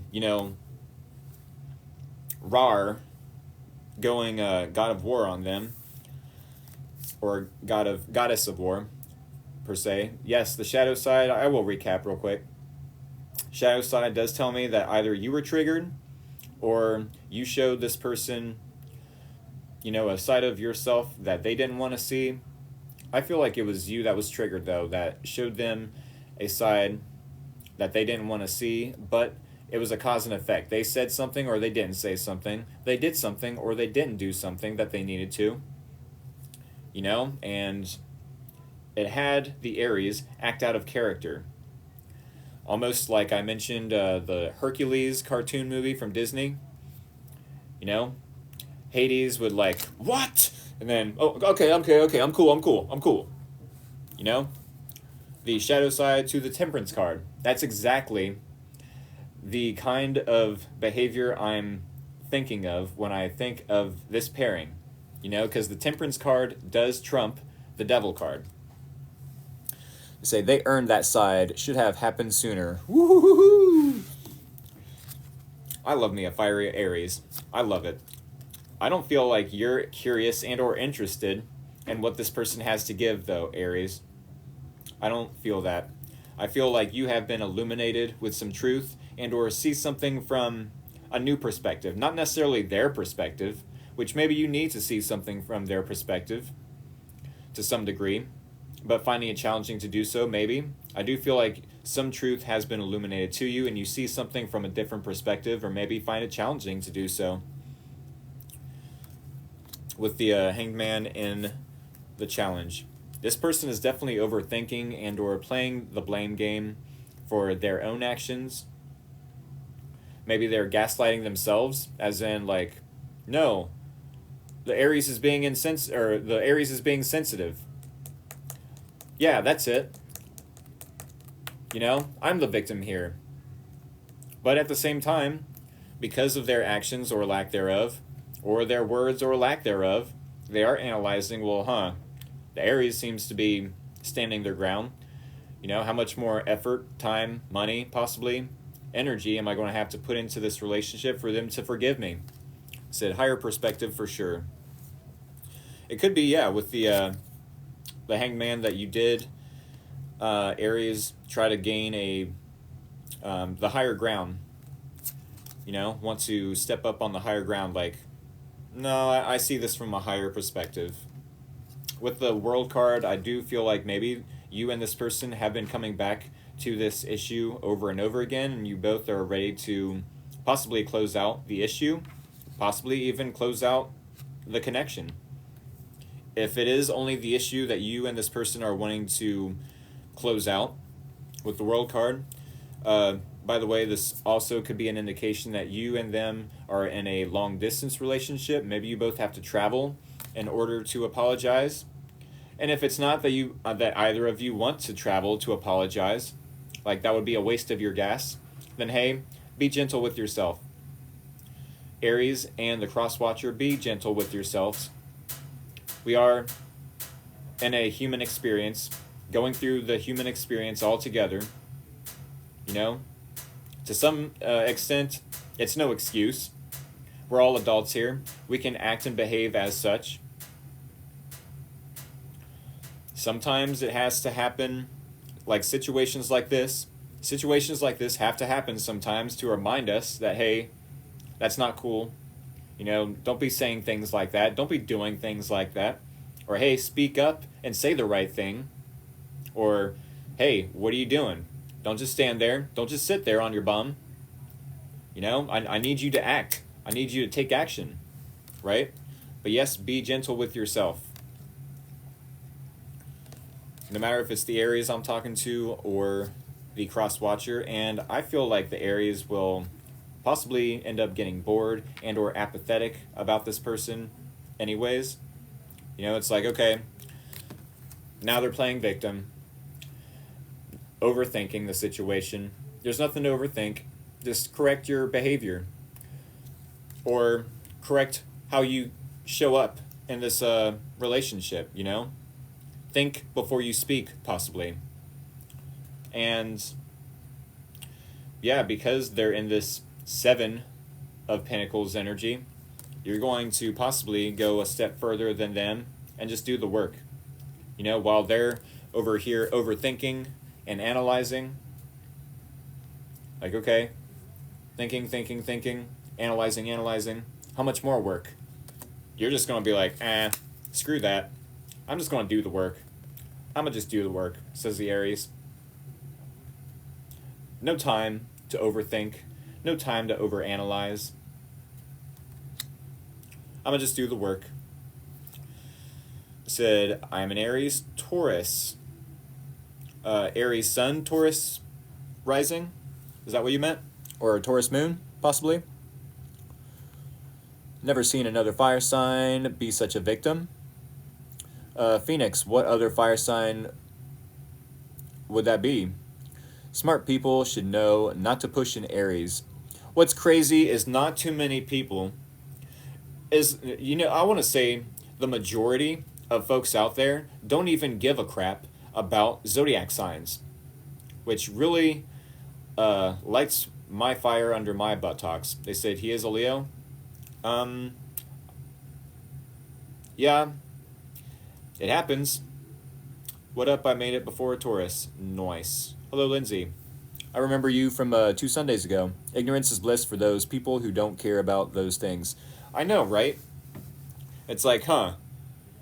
going God of War on them, or Goddess of War, per se. Yes, the shadow side, I will recap real quick. Shadow side does tell me that either you were triggered, or you showed this person, a side of yourself that they didn't want to see. I feel like it was you that was triggered, though, that showed them a side that they didn't want to see, but it was a cause and effect. They said something or they didn't say something. They did something or they didn't do something that they needed to. And it had the Aries act out of character. Almost like I mentioned the Hercules cartoon movie from Disney. Hades would like, what? And then, oh, okay, I'm cool. The shadow side to the Temperance card. That's exactly the kind of behavior I'm thinking of when I think of this pairing. Because the Temperance card does trump the Devil card. Say they earned that side, should have happened sooner. Woo-hoo-hoo! I love me a fiery Aries. I love it. I don't feel like you're curious and or interested in what this person has to give, though, Aries. I don't feel that. I feel like you have been illuminated with some truth and or see something from a new perspective. Not necessarily their perspective, which maybe you need to see something from their perspective to some degree, but finding it challenging to do so, maybe. I do feel like some truth has been illuminated to you and you see something from a different perspective, or maybe find it challenging to do so. With the Hanged Man in the challenge. This person is definitely overthinking and or playing the blame game for their own actions. Maybe they're gaslighting themselves, as in like, no, the Aries is being the Aries is being sensitive. Yeah, that's it. I'm the victim here. But at the same time, because of their actions or lack thereof, or their words or lack thereof, they are analyzing, the Aries seems to be standing their ground. How much more effort, time, money, possibly, energy am I going to have to put into this relationship for them to forgive me? Said higher perspective for sure. It could be, with the Hanged Man that you did, Aries, try to gain the higher ground. Want to step up on the higher ground, like, no, I see this from a higher perspective. With the World card, I do feel like maybe you and this person have been coming back to this issue over and over again, and you both are ready to possibly close out the issue, possibly even close out the connection. If it is only the issue that you and this person are wanting to close out with the World card, by the way, this also could be an indication that you and them are in a long-distance relationship. Maybe you both have to travel in order to apologize. And if it's not that either of you want to travel to apologize, like that would be a waste of your gas, then hey, be gentle with yourself. Aries and the Cross-Watcher, be gentle with yourselves. We are in a human experience. going through the human experience all together. You know, to some extent, it's no excuse. We're all adults here. We can act and behave as such. Sometimes it has to happen, like situations like this. Situations like this have to happen sometimes to remind us that, hey, that's not cool. You know, don't be saying things like that. Don't be doing things like that. Or, hey, speak up and say the right thing. Or, hey, what are you doing? Don't just stand there. Don't just sit there on your bum. You know, I need you to act. I need you to take action, right? But yes, be gentle with yourself. No matter if it's the Aries I'm talking to or the cross watcher, and I feel like the Aries will possibly end up getting bored and or apathetic about this person anyways. You know, it's like, okay, now they're playing victim, overthinking the situation. There's nothing to overthink. Just correct your behavior. Or correct how you show up in this relationship, you know? Think before you speak, possibly. And yeah, because they're in this 7 of Pentacles energy, you're going to possibly go a step further than them and just do the work. You know, while they're over here overthinking and analyzing, like, okay, thinking, analyzing, how much more work? You're just going to be like, screw that. I'm just going to do the work. I'm going to just do the work, says the Aries. No time to overthink. No time to overanalyze. I'm going to just do the work. Said, I'm an Aries, Taurus. Aries Sun, Taurus rising? Is that what you meant? Or a Taurus moon, possibly? Never seen another fire sign be such a victim. Phoenix, what other fire sign would that be? Smart people should know not to push an Aries. What's crazy is not too many people is, you know, I want to say the majority of folks out there don't even give a crap about zodiac signs, which really lights my fire under my buttocks. They said he is a Leo. Yeah, it happens. What up? I made it before Taurus. Nice. Hello, Lindsay. I remember you from 2 Sundays ago. Ignorance is bliss for those people who don't care about those things. I know, right? It's like,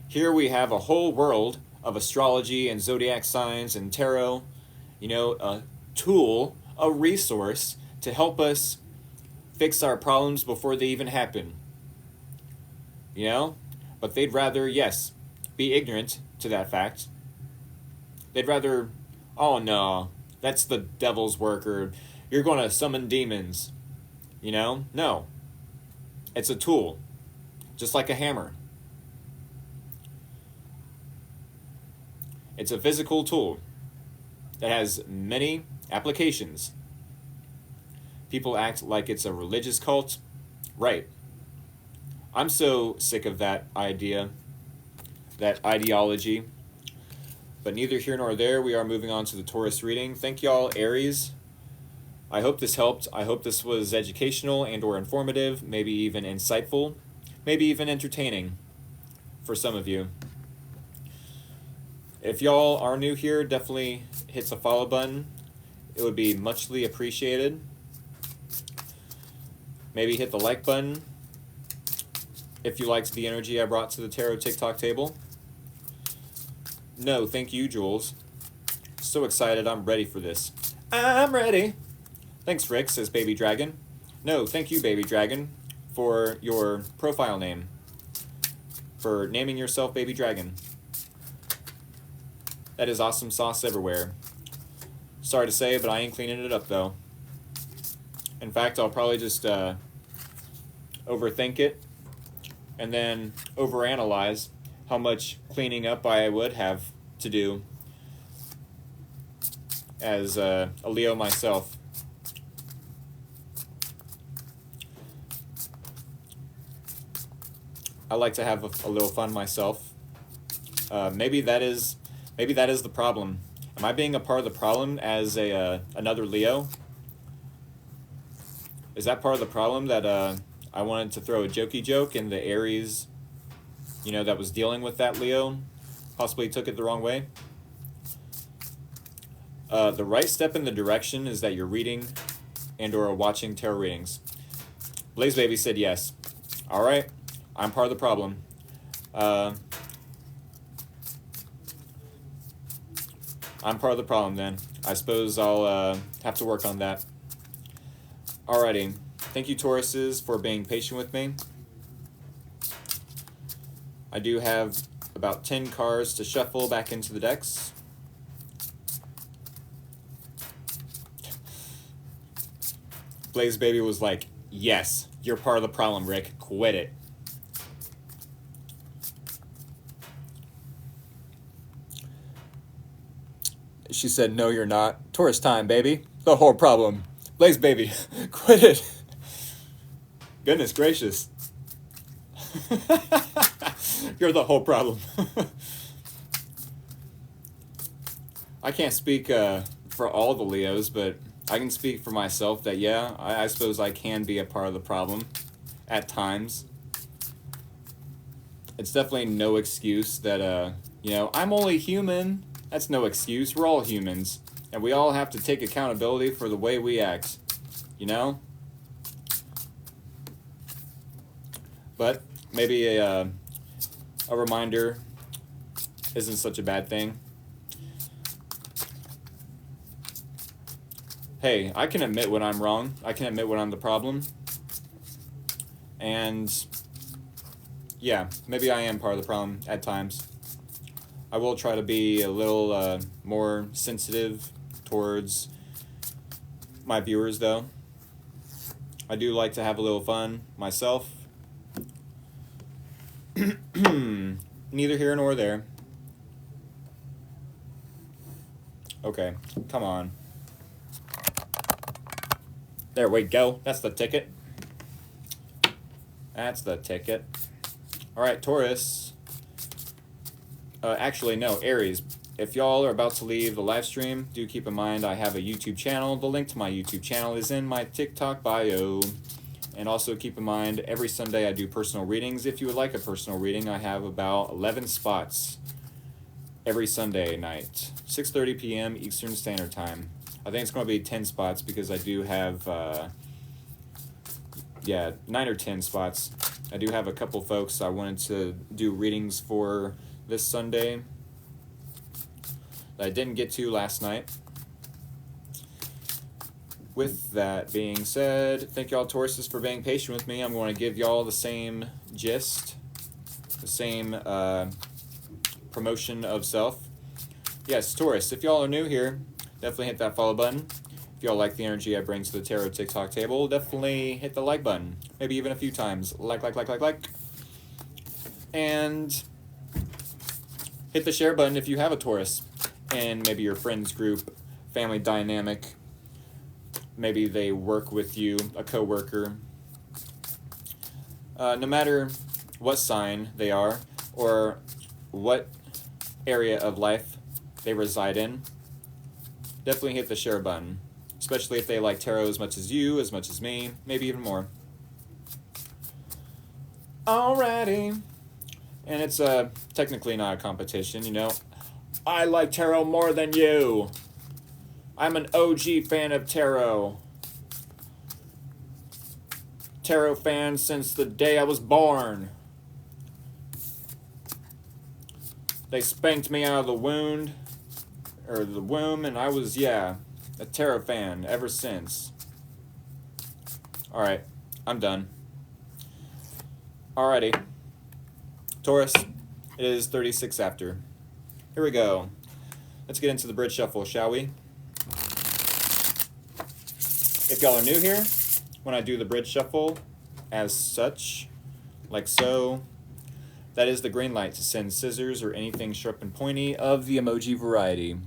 here we have a whole world of astrology and zodiac signs and tarot, you know, a tool, a resource to help us fix our problems before they even happen. You know? But they'd rather, yes, be ignorant to that fact. They'd rather, oh no, that's the devil's work, or you're going to summon demons. You know? No. It's a tool. Just like a hammer. It's a physical tool that has many applications. People act like it's a religious cult. Right. I'm so sick of that idea, that ideology. But neither here nor there. We are moving on to the Taurus reading. Thank y'all, Aries. I hope this helped. I hope this was educational and or informative, maybe even insightful, maybe even entertaining for some of you. If y'all are new here, definitely hit the follow button. It would be muchly appreciated. Maybe hit the like button if you liked the energy I brought to the tarot TikTok table. No, thank you, Jules. So excited, I'm ready for this. I'm ready. Thanks, Rick, says Baby Dragon. No, thank you, Baby Dragon, for your profile name. For naming yourself Baby Dragon. That is awesome sauce everywhere. Sorry to say, but I ain't cleaning it up, though. In fact, I'll probably just overthink it and then overanalyze how much cleaning up I would have to do as a Leo myself. I like to have a little fun myself. Maybe that is Maybe that is the problem. Am I being a part of the problem as another Leo? Is that part of the problem that I wanted to throw a jokey joke and the Aries, that was dealing with that Leo possibly took it the wrong way? The right step in the direction is that you're reading and or watching tarot readings. Blaze Baby said yes. All right, I'm part of the problem. I'm part of the problem then. I suppose I'll have to work on that. Alrighty. Thank you, Tauruses, for being patient with me. I do have about 10 cards to shuffle back into the decks. Blaze Baby was like, yes, you're part of the problem, Rick. Quit it. She said, no, you're not. Taurus time, baby. The whole problem. Blaze Baby, quit it. Goodness gracious. You're the whole problem. I can't speak for all the Leos, but I can speak for myself that, yeah, I suppose I can be a part of the problem at times. It's definitely no excuse that, I'm only human. That's no excuse. We're all humans. And we all have to take accountability for the way we act. But maybe a reminder isn't such a bad thing. Hey, I can admit when I'm wrong. I can admit when I'm the problem. And yeah, maybe I am part of the problem at times. I will try to be a little more sensitive towards my viewers, though. I do like to have a little fun myself. Neither here nor there. Okay, come on. There we go. That's the ticket. That's the ticket. All right, Taurus. Actually, no, Aries. If y'all are about to leave the live stream, do keep in mind I have a YouTube channel. The link to my YouTube channel is in my TikTok bio. And also keep in mind, every Sunday I do personal readings. If you would like a personal reading, I have about 11 spots every Sunday night, 6:30 p.m. Eastern Standard Time. I think it's going to be 10 spots because I do have, 9 or 10 spots. I do have a couple folks I wanted to do readings for this Sunday that I didn't get to last night. With that being said, thank y'all Tauruses for being patient with me. I'm going to give y'all the same gist, the same promotion of self. Yes, Taurus, if y'all are new here, definitely hit that follow button. If y'all like the energy I bring to the Tarot TikTok table, definitely hit the like button. Maybe even a few times. Like. And hit the share button if you have a Taurus. And maybe your friends group, family dynamic. Maybe they work with you, a coworker. No matter what sign they are or what area of life they reside in, definitely hit the share button. Especially if they like tarot as much as you, as much as me, maybe even more. Alrighty. And it's technically not a competition, I like tarot more than you. I'm an OG fan of tarot. Tarot fan since the day I was born. They spanked me out of the womb, and I was, a tarot fan ever since. Alright, I'm done. Alrighty. Taurus, it is 36 after. Here we go. Let's get into the bridge shuffle, shall we? If y'all are new here, when I do the bridge shuffle as such, like so, that is the green light to send scissors or anything sharp and pointy of the emoji variety.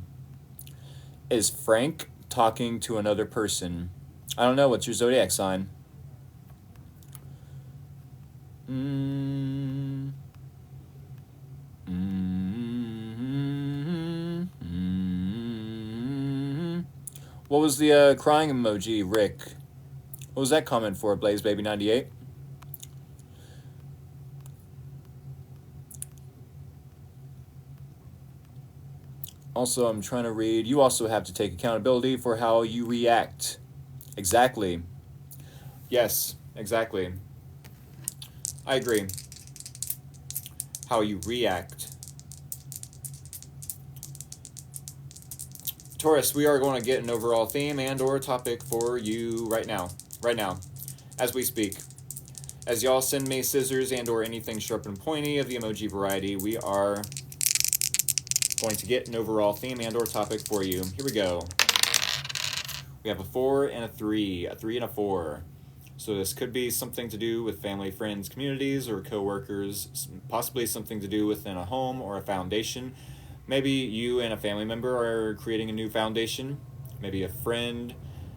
Is Frank talking to another person? I don't know. What's your zodiac sign? What was the crying emoji, Rick? What was that comment for, BlazeBaby98? Also, I'm trying to read. You also have to take accountability for how you react. Exactly. Yes, exactly. I agree. How you react. Taurus, we are going to get an overall theme and or topic for you right now. Right now. As we speak. As y'all send me scissors and or anything sharp and pointy of the emoji variety, we are going to get an overall theme and or topic for you. Here we go. We have a 4 and a 3, a 3 and a 4. So this could be something to do with family, friends, communities, or coworkers, possibly something to do within a home or a foundation. Maybe you and a family member are creating a new foundation. Maybe a friend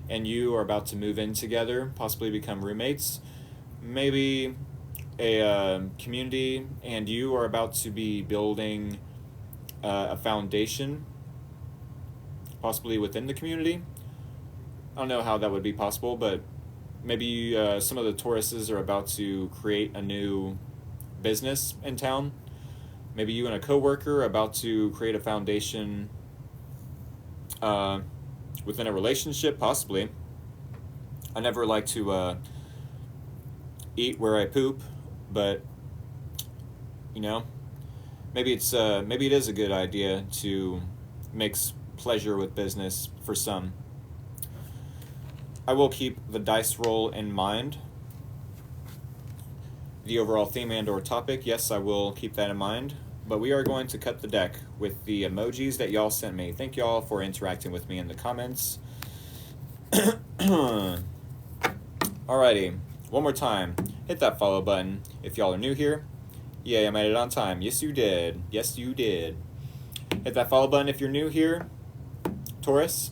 and you are about to move in together, possibly become roommates. Maybe a community and you are about to be building a foundation, possibly within the community. I don't know how that would be possible, but maybe some of the Tauruses are about to create a new business in town. Maybe you and a coworker are about to create a foundation within a relationship, possibly. I never like to eat where I poop, but you know, maybe it is a good idea to mix pleasure with business for some. I will keep the dice roll in mind. The overall theme and or topic, yes, I will keep that in mind. But we are going to cut the deck with the emojis that y'all sent me. Thank y'all for interacting with me in the comments. Alrighty, one more time. Hit that follow button if y'all are new here. Yay, I made it on time. Yes, you did. Yes, you did. Hit that follow button if you're new here, Taurus.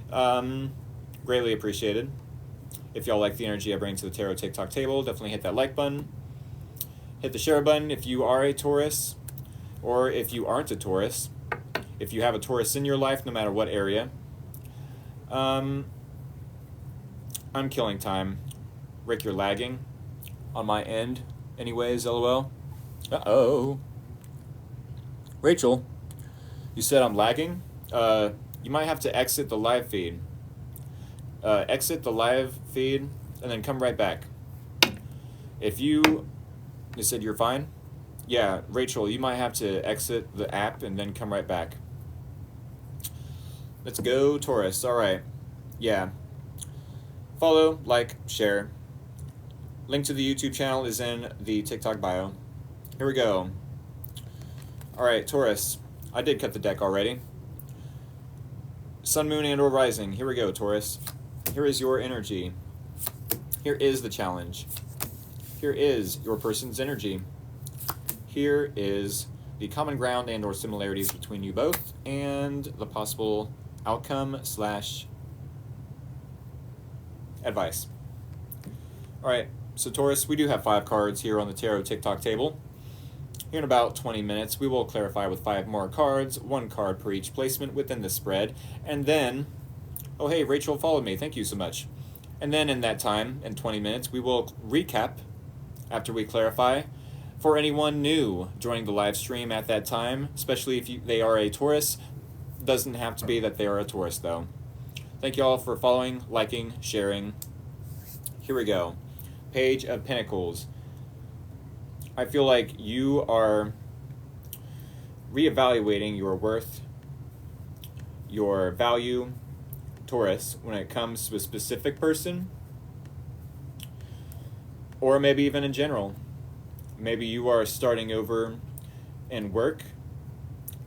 Greatly appreciated. If y'all like the energy I bring to the tarot TikTok table, definitely hit that like button. Hit the share button if you are a Taurus, or if you aren't a Taurus. If you have a Taurus in your life, no matter what area. I'm killing time. Rick, you're lagging on my end. Anyways, LOL. Uh-oh. Rachel, you said I'm lagging? You might have to exit the live feed. Exit the live feed and then come right back. If you said you're fine? Yeah, Rachel, you might have to exit the app and then come right back. Let's go, Taurus. All right. Yeah. Follow, like, share. Link to the YouTube channel is in the TikTok bio. Here we go. All right, Taurus. I did cut the deck already. Sun, Moon, and or Rising. Here we go, Taurus. Here is your energy. Here is the challenge. Here is your person's energy. Here is the common ground and or similarities between you both and the possible outcome / advice. All right, so Taurus, we do have 5 cards here on the tarot TikTok table. Here in about 20 minutes, we will clarify with 5 more cards, 1 card per each placement within the spread, and then, oh hey, Rachel followed me, thank you so much. And then in that time, in 20 minutes, we will recap after we clarify. For anyone new joining the live stream at that time, especially if they are a Taurus, doesn't have to be that they are a Taurus though. Thank you all for following, liking, sharing. Here we go. Page of Pentacles. I feel like you are reevaluating your worth, your value, Taurus, when it comes to a specific person, or maybe even in general. Maybe you are starting over in work.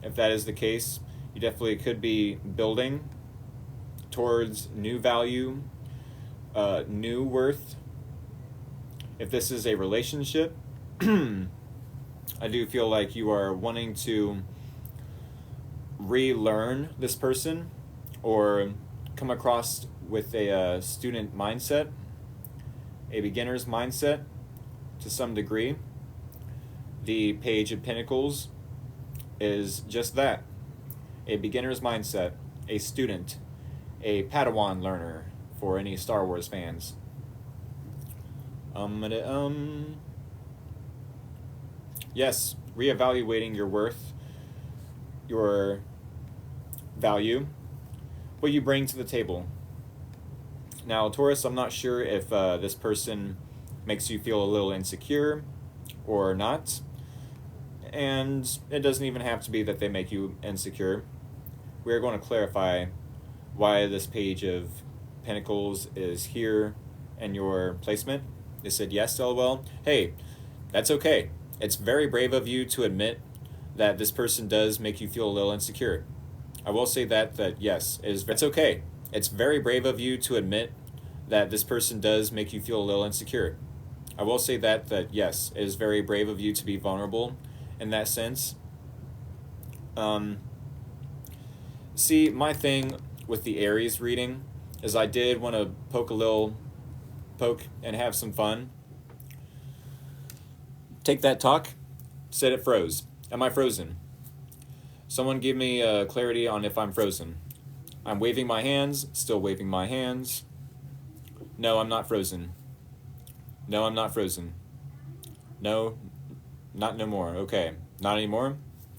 If that is the case, you definitely could be building towards new value, new worth. If this is a relationship, I do feel like you are wanting to relearn this person or come across with a student mindset, a beginner's mindset to some degree. The Page of Pentacles is just that, a beginner's mindset, a student, a Padawan learner for any Star Wars fans. Yes, reevaluating your worth, your value, what you bring to the table. Now, Taurus, I'm not sure if this person makes you feel a little insecure or not. And it doesn't even have to be that they make you insecure. We're going to clarify why this Page of Pentacles is here in your placement. They said yes, lol. Hey, that's okay. It's very brave of you to admit that this person does make you feel a little insecure. I will say that yes, it's okay. It's very brave of you to admit that this person does make you feel a little insecure. I will say that yes, it is very brave of you to be vulnerable in that sense. See, my thing with the Aries reading is I did want to poke and have some fun. Take that talk, said it froze. Am I frozen? Someone give me clarity on if I'm frozen. I'm waving my hands, still waving my hands. No, I'm not frozen. No, I'm not frozen. No, not no more. Okay, not anymore.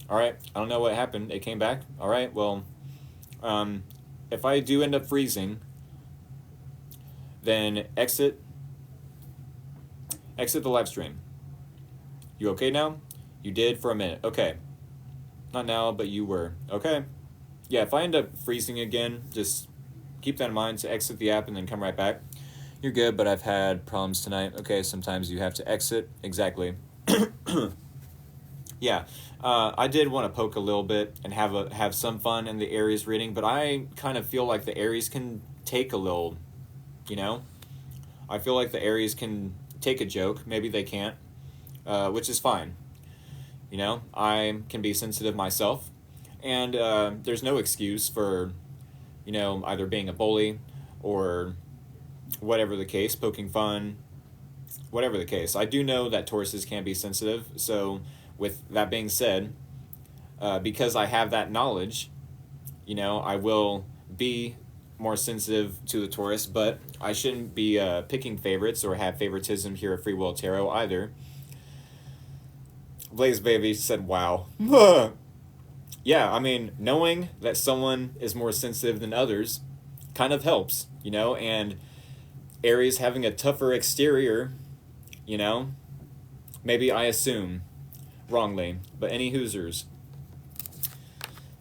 All right, I don't know what happened. It came back. All right, well, if I do end up freezing, then exit the live stream. You okay now? You did for a minute. Okay. Not now, but you were. Okay. Yeah, if I end up freezing again, just keep that in mind to exit the app and then come right back. You're good, but I've had problems tonight. Okay, sometimes you have to exit. Exactly. Yeah, I did want to poke a little bit and have some fun in the Aries reading, but I kind of feel like the Aries can take a little, I feel like the Aries can take a joke. Maybe they can't, which is fine. I can be sensitive myself, and there's no excuse for, either being a bully or whatever the case, poking fun, whatever the case. I do know that Tauruses can be sensitive, so with that being said, because I have that knowledge, I will be more sensitive to the Taurus, but I shouldn't be picking favorites or have favoritism here at Free Will Tarot either. Blaze Baby said, wow. Yeah, I mean, knowing that someone is more sensitive than others kind of helps, and Aries having a tougher exterior, maybe I assume wrongly, but any Hoosers,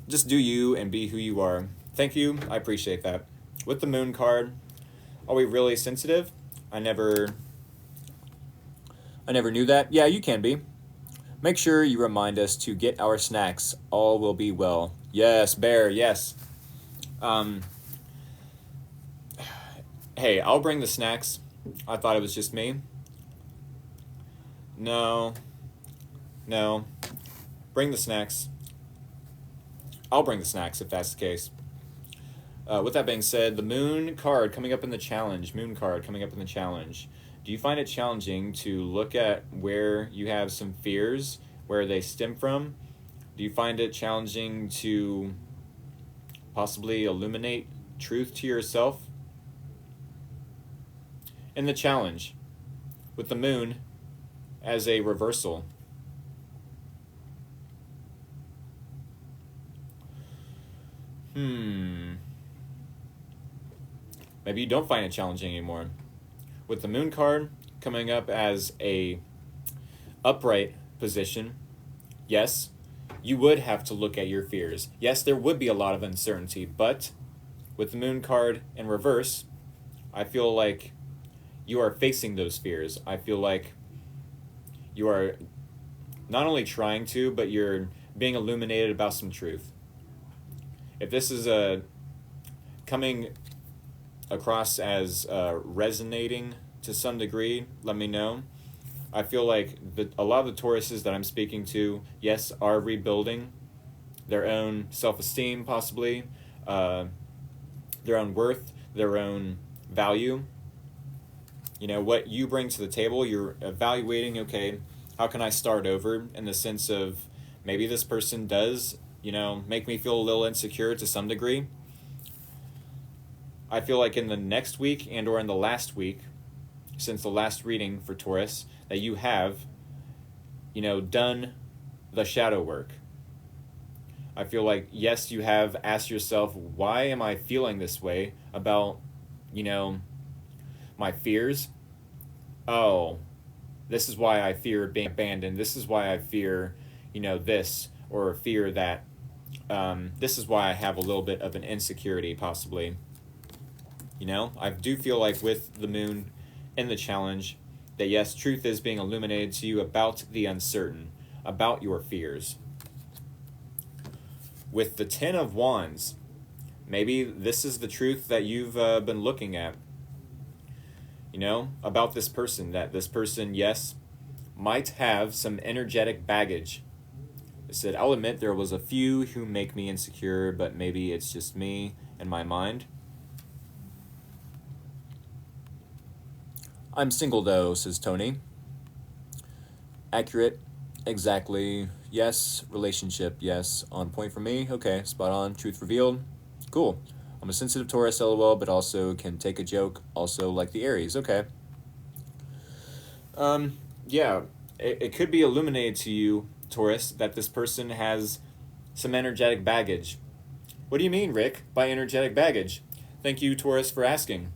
just do you and be who you are. Thank you, I appreciate that. With the Moon card, are we really sensitive? I never knew that. Yeah, you can be. Make sure you remind us to get our snacks. All will be well. Yes, Bear, yes. Hey, I'll bring the snacks. I thought it was just me. No. Bring the snacks. I'll bring the snacks if that's the case. With that being said, the Moon card coming up in the challenge. Moon card coming up in the challenge. Do you find it challenging to look at where you have some fears, where they stem from? Do you find it challenging to possibly illuminate truth to yourself? In the challenge, with the Moon as a reversal. Maybe you don't find it challenging anymore. With the Moon card coming up as a upright position, yes, you would have to look at your fears. Yes, there would be a lot of uncertainty, but with the Moon card in reverse, I feel like you are facing those fears. I feel like you are not only trying to, but you're being illuminated about some truth. If this is coming across as resonating to some degree, let me know. I feel like a lot of the Tauruses that I'm speaking to, yes, are rebuilding their own self-esteem, possibly, their own worth, their own value. What you bring to the table, you're evaluating, okay, how can I start over, in the sense of maybe this person does, make me feel a little insecure to some degree. I feel like in the next week and or in the last week, since the last reading for Taurus, that you have, done the shadow work. I feel like, yes, you have asked yourself, why am I feeling this way about, my fears? Oh, this is why I fear being abandoned. This is why I fear, this, or fear that. This is why I have a little bit of an insecurity, possibly. I do feel like with the moon in the challenge, that yes, truth is being illuminated to you about the uncertain, about your fears. With the Ten of Wands, maybe this is the truth that you've been looking at. About this person, that this person, yes, might have some energetic baggage. It said, I'll admit there was a few who make me insecure, but maybe it's just me and my mind. I'm single though, says Tony. Accurate. Exactly. Yes. Relationship. Yes. On point for me. Okay. Spot on. Truth revealed. Cool. I'm a sensitive Taurus, LOL, but also can take a joke. Also like the Aries. Okay. Yeah. It could be illuminated to you, Taurus, that this person has some energetic baggage. What do you mean, Rick, by energetic baggage? Thank you, Taurus, for asking.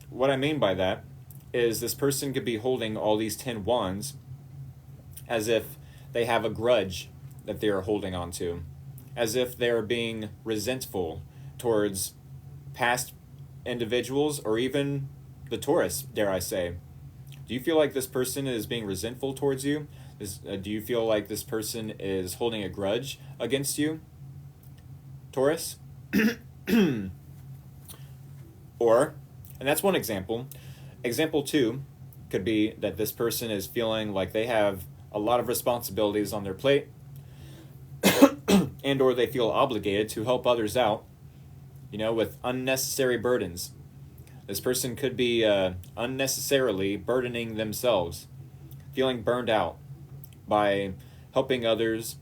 What I mean by that is this person could be holding all these 10 wands as if they have a grudge that they are holding on to, as if they're being resentful towards past individuals or even the Taurus, dare I say. Do you feel like this person is being resentful towards you? Do you feel like this person is holding a grudge against you, Taurus? Or, and that's one example. Example 2 could be that this person is feeling like they have a lot of responsibilities on their plate and or they feel obligated to help others out, with unnecessary burdens. This person could be unnecessarily burdening themselves, feeling burned out by helping others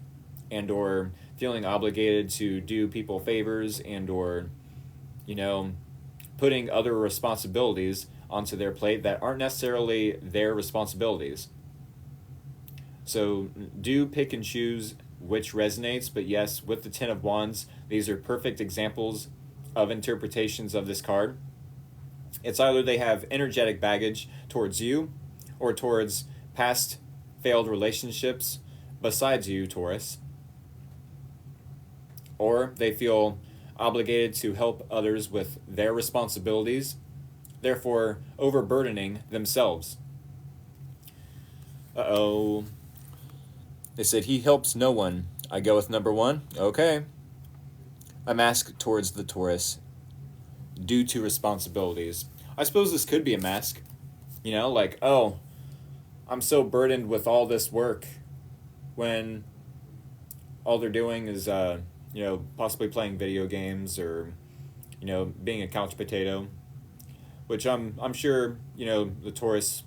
and or feeling obligated to do people favors and or, putting other responsibilities onto their plate that aren't necessarily their responsibilities. So do pick and choose which resonates, but yes, with the Ten of Wands, these are perfect examples of interpretations of this card. It's either they have energetic baggage towards you or towards past failed relationships besides you, Taurus. Or they feel obligated to help others with their responsibilities, therefore overburdening themselves. Uh-oh. They said, he helps no one. I go with number 1. Okay. A mask towards the Taurus due to responsibilities. I suppose this could be a mask. Like, oh, I'm so burdened with all this work when all they're doing is, possibly playing video games or, being a couch potato, which I'm sure, the Taurus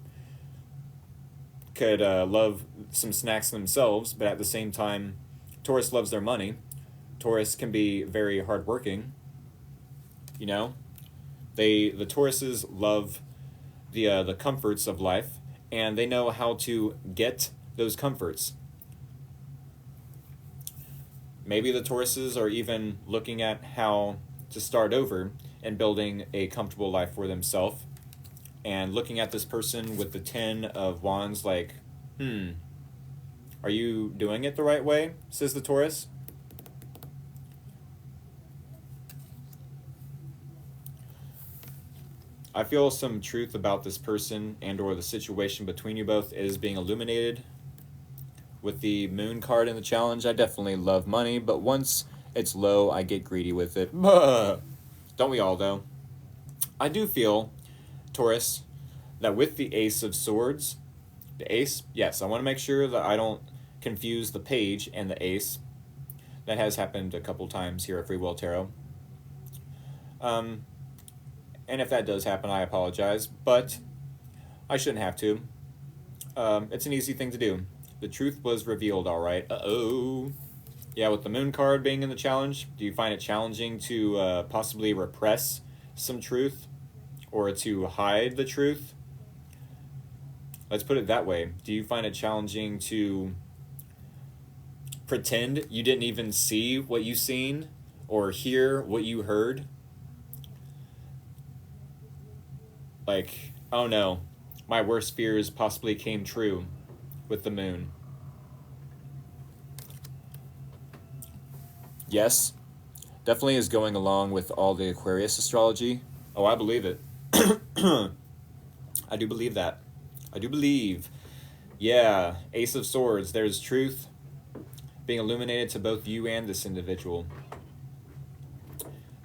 could love some snacks themselves, but at the same time, Taurus loves their money. Taurus can be very hardworking. The Tauruses love the comforts of life, and they know how to get those comforts. Maybe the Tauruses are even looking at how to start over and building a comfortable life for themselves, and looking at this person with the 10 of Wands like, are you doing it the right way, says the Taurus. I feel some truth about this person and or the situation between you both is being illuminated. With the moon card in the challenge, I definitely love money, but once it's low, I get greedy with it. Don't we all, though? I do feel, Taurus, that with the Ace of Swords, the Ace, yes, I want to make sure that I don't confuse the Page and the Ace. That has happened a couple times here at Free Will Tarot. And if that does happen, I apologize, but I shouldn't have to. It's an easy thing to do. The truth was revealed, all right. Uh-oh. Yeah, with the moon card being in the challenge, do you find it challenging to possibly repress some truth or to hide the truth? Let's put it that way. Do you find it challenging to pretend you didn't even see what you seen or hear what you heard? Like, oh no, my worst fears possibly came true with the moon. Yes, definitely is going along with all the Aquarius astrology. Oh, I believe it. I do believe that. I do believe. Yeah, Ace of Swords, there's truth being illuminated to both you and this individual.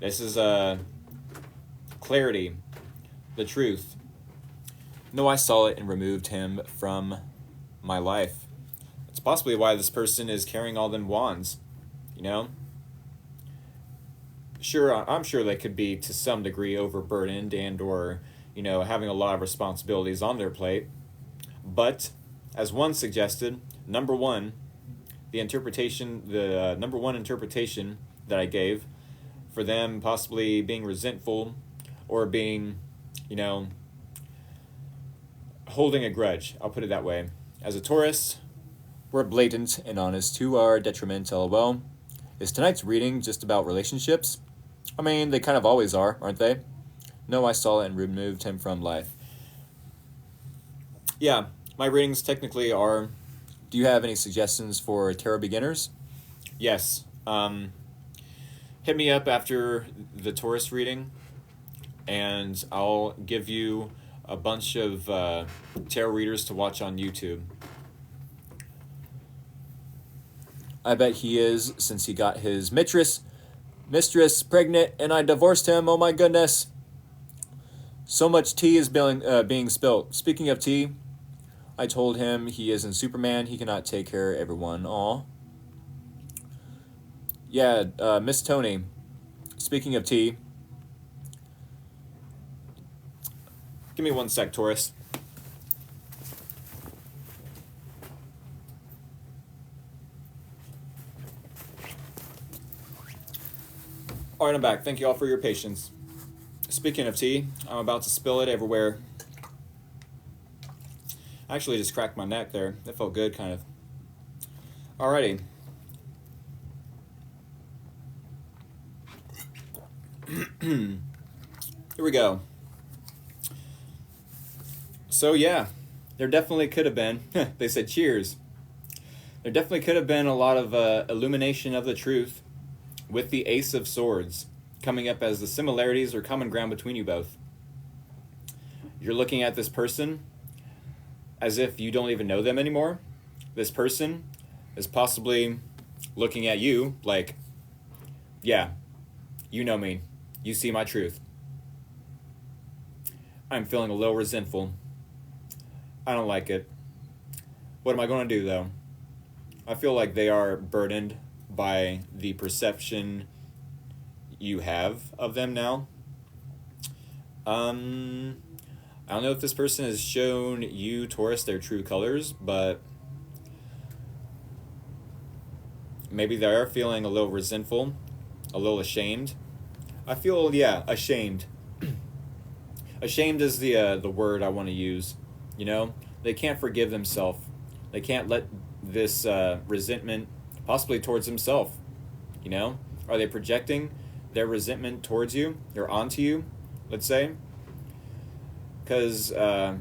This is clarity, the truth. No, I saw it and removed him from my life. It's possibly why this person is carrying all them wands, you know? Sure, I'm sure they could be to some degree overburdened and or, having a lot of responsibilities on their plate. But, as one suggested, the number one interpretation that I gave for them possibly being resentful or being, holding a grudge. I'll put it that way. As a Taurus, we're blatant and honest to our detriment, lol. Is tonight's reading just about relationships? I mean, they kind of always are, aren't they? No, I saw it and removed him from life. Yeah, my readings technically are... Do you have any suggestions for tarot beginners? Yes. Hit me up after the Taurus reading, and I'll give you a bunch of tarot readers to watch on YouTube. I bet he is, since he got his mistress pregnant and I divorced him. Oh my goodness. So much tea is being spilt. Speaking of tea, I told him he isn't Superman. He cannot take care of everyone. Aw. Yeah, Miss Tony. Speaking of tea. Give me one sec, Taurus. All right, I'm back. Thank you all for your patience. Speaking of tea, I'm about to spill it everywhere. I actually just cracked my neck there. That felt good, kind of. Alrighty. Here we go. So yeah, there definitely could have been, they said cheers. There definitely could have been a lot of illumination of the truth with the Ace of Swords coming up as the similarities or common ground between you both. You're looking at this person as if you don't even know them anymore. This person is possibly looking at you like, yeah, you know me. You see my truth. I'm feeling a little resentful. I don't like it. What am I going to do, though? I feel like they are burdened by the perception you have of them now. I don't know if this person has shown you, Taurus, their true colors, but maybe they are feeling a little resentful, a little ashamed. I feel, yeah, ashamed. Ashamed is the word I want to use. They can't forgive themselves. They can't let this resentment, possibly towards themselves, Are they projecting their resentment towards you or onto you, let's say? Because the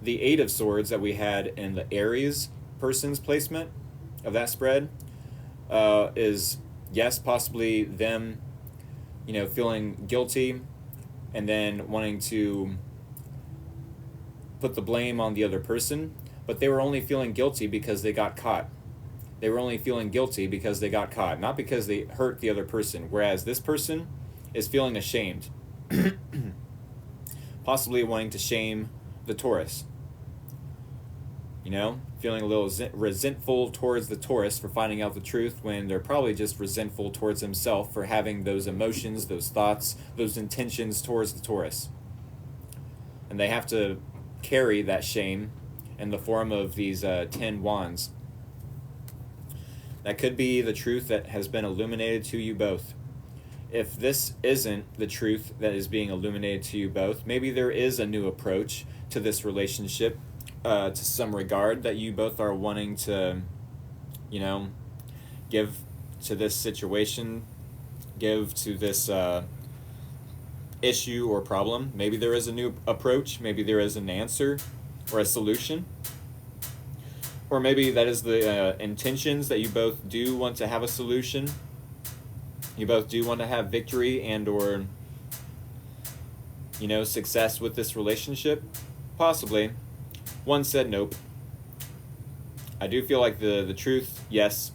Eight of Swords that we had in the Aries person's placement of that spread is, yes, possibly them, feeling guilty and then wanting to put the blame on the other person, but they were only feeling guilty because they got caught. They were only feeling guilty because they got caught, not because they hurt the other person, whereas this person is feeling ashamed. Possibly wanting to shame the Taurus. Feeling a little resentful towards the Taurus for finding out the truth when they're probably just resentful towards himself for having those emotions, those thoughts, those intentions towards the Taurus. And they have to carry that shame in the form of these 10 wands. That could be the truth that has been illuminated to you both. If this isn't the truth that is being illuminated to you both, maybe there is a new approach to this relationship, to some regard that you both are wanting to, give to this situation, give to this issue or problem. Maybe there is a new approach, maybe there is an answer or a solution. Or maybe that is the intentions that you both do want to have a solution. You both do want to have victory and or, success with this relationship. Possibly. One said nope. I do feel like the truth, yes.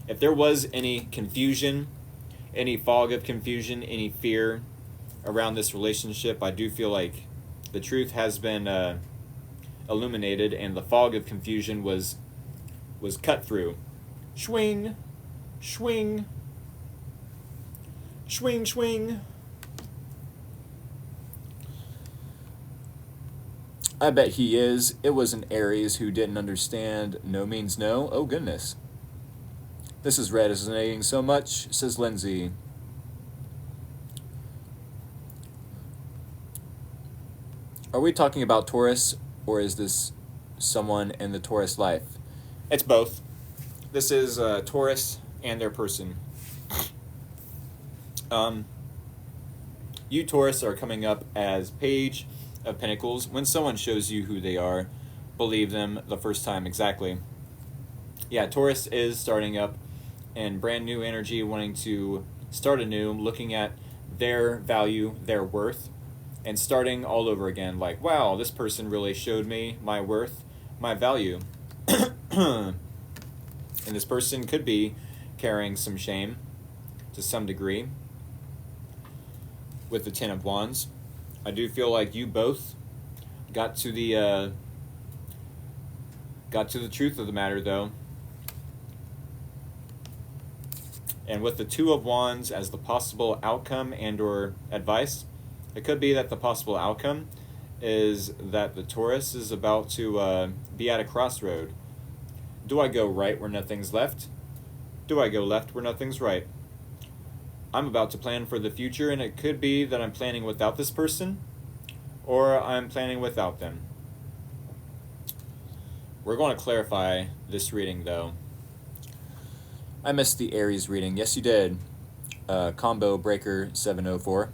If there was any confusion, any fog of confusion, any fear around this relationship, I do feel like the truth has been illuminated and the fog of confusion was cut through. Swing, swing, swing, swing. I bet he is. It was an Aries who didn't understand no means no. Oh, goodness. This is resonating so much, says Lindsay. Are we talking about Taurus, or is this someone in the Taurus life? It's both. This is Taurus and their person. You, Taurus, are coming up as Page of Pentacles. When someone shows you who they are, believe them the first time exactly. Yeah, Taurus is starting up in brand new energy, wanting to start anew, looking at their value, their worth, and starting all over again. Like, wow, this person really showed me my worth, my value. And this person could be carrying some shame to some degree with the Ten of Wands. I do feel like you both got to the truth of the matter, though. And with the Two of Wands as the possible outcome and or advice, it could be that the possible outcome is that the Taurus is about to be at a crossroad. Do I go right where nothing's left? Do I go left where nothing's right? I'm about to plan for the future, and it could be that I'm planning without this person, or I'm planning without them. We're going to clarify this reading, though. I missed the Aries reading. Yes, you did. Combo Breaker 704.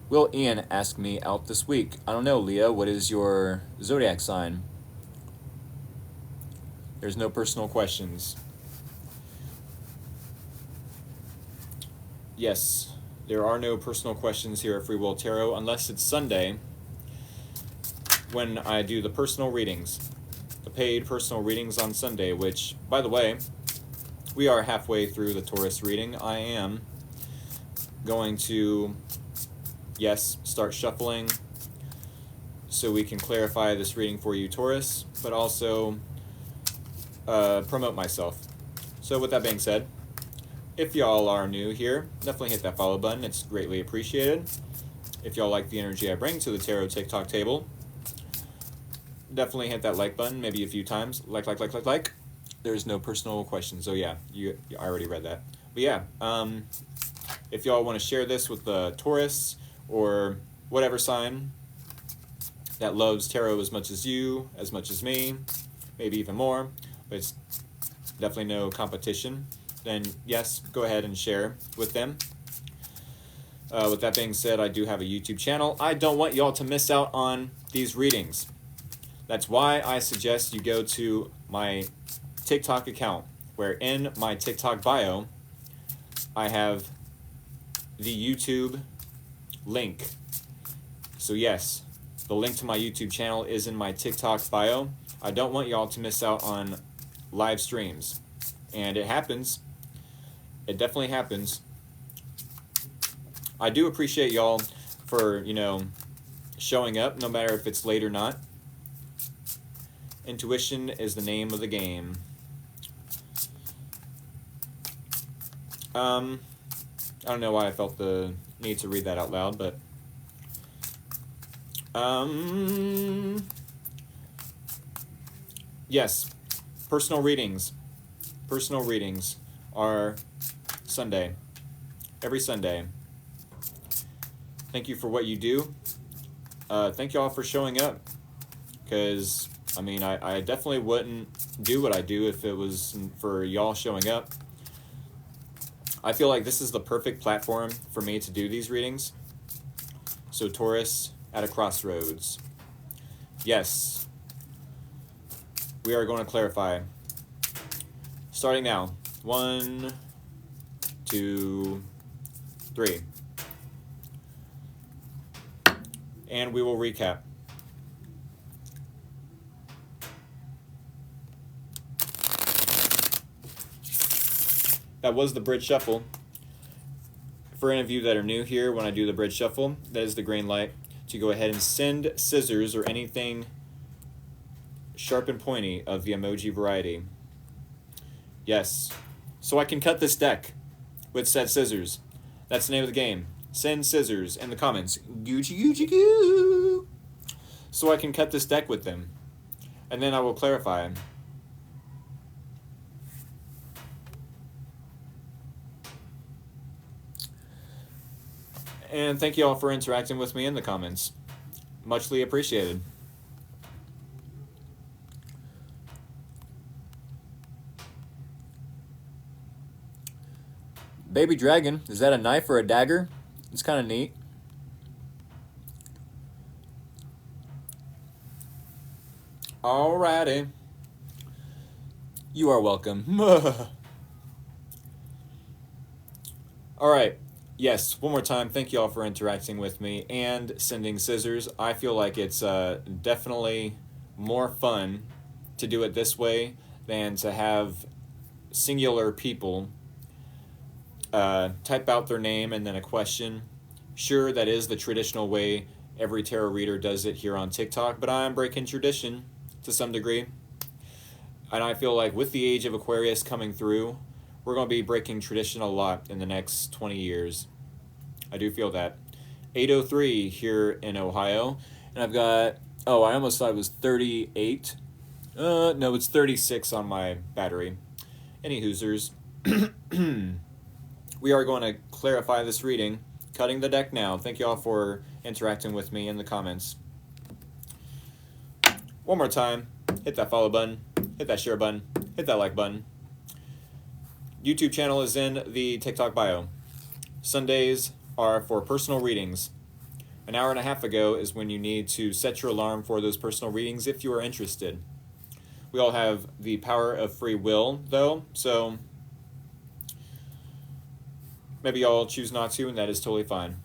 Will Ian ask me out this week? I don't know, Leah. What is your zodiac sign? There's no personal questions. Yes, there are no personal questions here at Free Will Tarot, unless it's Sunday, when I do the personal readings, the paid personal readings on Sunday, which, by the way, we are halfway through the Taurus reading. I am going to, yes, start shuffling so we can clarify this reading for you, Taurus, but also promote myself. So with that being said, if y'all are new here, definitely hit that follow button. It's greatly appreciated. If y'all like the energy I bring to the Tarot TikTok table, definitely hit that like button, maybe a few times. Like. There's no personal questions. Oh yeah, you I already read that. But yeah, if y'all want to share this with the Taurus or whatever sign that loves tarot as much as you, as much as me, maybe even more, but it's definitely no competition, then yes, go ahead and share with them. With that being said, I do have a YouTube channel. I don't want y'all to miss out on these readings. That's why I suggest you go to my TikTok account, where in my TikTok bio, I have the YouTube link. So yes, the link to my YouTube channel is in my TikTok bio. I don't want y'all to miss out on live streams. And it happens. It definitely happens. I do appreciate y'all for, showing up, no matter if it's late or not. Intuition is the name of the game. I don't know why I felt the need to read that out loud, but yes, personal readings. personal readings are Sunday, every Sunday. Thank you for what you do. Thank you all for showing up, because I mean, I definitely wouldn't do what I do if it was for y'all showing up. I feel like this is the perfect platform for me to do these readings. So Taurus at a crossroads. Yes, we are going to clarify. Starting now. 1, 2, 3. And we will recap. That was the bridge shuffle. For any of you that are new here, when I do the bridge shuffle, that is the green light to go ahead and send scissors or anything sharp and pointy of the emoji variety. Yes. So I can cut this deck with said scissors. That's the name of the game. Send scissors in the comments. Gucci, Gucci, goo. So I can cut this deck with them. And then I will clarify. And thank you all for interacting with me in the comments. Muchly appreciated. Baby dragon, is that a knife or a dagger? It's kind of neat. Alrighty. You are welcome. Alright. Yes, one more time, thank you all for interacting with me and sending scissors. I feel like it's definitely more fun to do it this way than to have singular people type out their name and then a question. Sure, that is the traditional way every tarot reader does it here on TikTok, but I'm breaking tradition to some degree. And I feel like with the age of Aquarius coming through, we're going to be breaking tradition a lot in the next 20 years. I do feel that. 8:03 here in Ohio. And I've got, I almost thought it was 38. No, it's 36 on my battery. Any hoosers. We are going to clarify this reading. Cutting the deck now. Thank you all for interacting with me in the comments. One more time. Hit that follow button. Hit that share button. Hit that like button. YouTube channel is in the TikTok bio. Sundays are for personal readings. An hour and a half ago is when you need to set your alarm for those personal readings if you are interested. We all have the power of free will, though, so maybe y'all choose not to, and that is totally fine.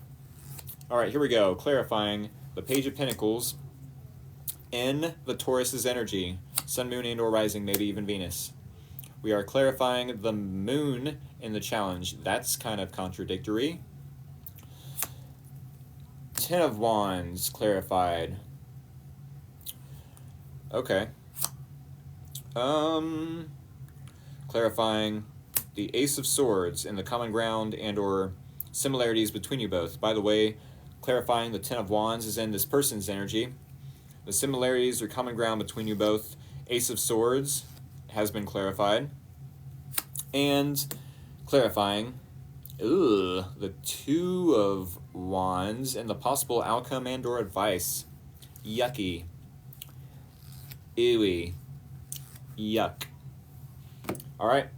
All right, here we go. Clarifying the Page of Pentacles in the Taurus's energy. Sun, Moon, and or Rising, maybe even Venus. We are clarifying the Moon in the challenge. That's kind of contradictory. Ten of Wands clarified. Okay. Clarifying the Ace of Swords in the common ground and or similarities between you both. By the way, clarifying the Ten of Wands is in this person's energy. The similarities or common ground between you both. Ace of Swords has been clarified. And clarifying the Two of Wands and the possible outcome and or advice. Yucky. Ewy. Yuck. Alright,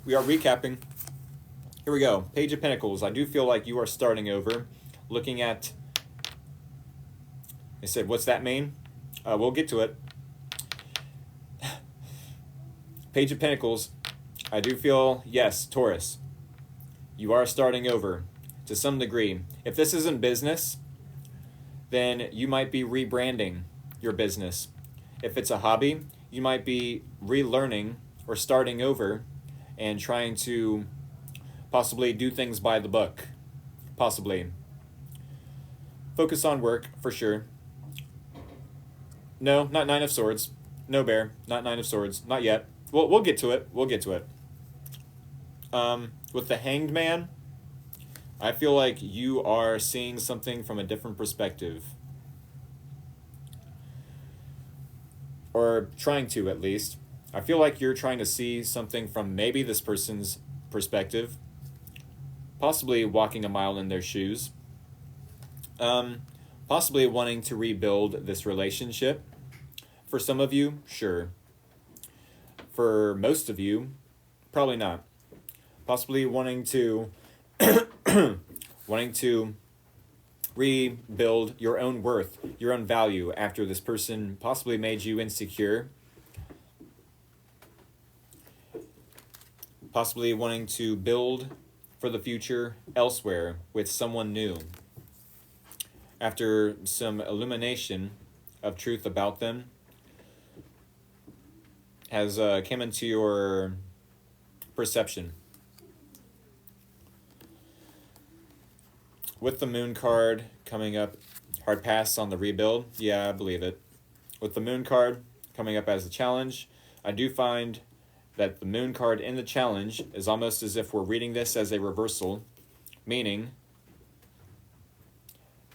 we are recapping. Here we go. Page of Pentacles. I do feel like you are starting over. Looking at... I said, what's that mean? We'll get to it. Page of Pentacles. I do feel, yes, Taurus. You are starting over to some degree. If this isn't business, then you might be rebranding your business. If it's a hobby, you might be relearning or starting over and trying to possibly do things by the book. Possibly. Focus on work, for sure. No, not Nine of Swords. No bear. Not Nine of Swords. Not yet. We'll get to it. We'll get to it. With the Hanged Man, I feel like you are seeing something from a different perspective. Or trying to, at least. I feel like you're trying to see something from maybe this person's perspective, possibly walking a mile in their shoes, possibly wanting to rebuild this relationship. For some of you, sure. For most of you, probably not. Possibly wanting to wanting to rebuild your own worth, your own value after this person possibly made you insecure. Possibly wanting to build for the future elsewhere with someone new. After some illumination of truth about them has came into your perception. With the Moon card coming up, hard pass on the rebuild. Yeah, I believe it. With the Moon card coming up as a challenge, I do find that the Moon card in the challenge is almost as if we're reading this as a reversal, meaning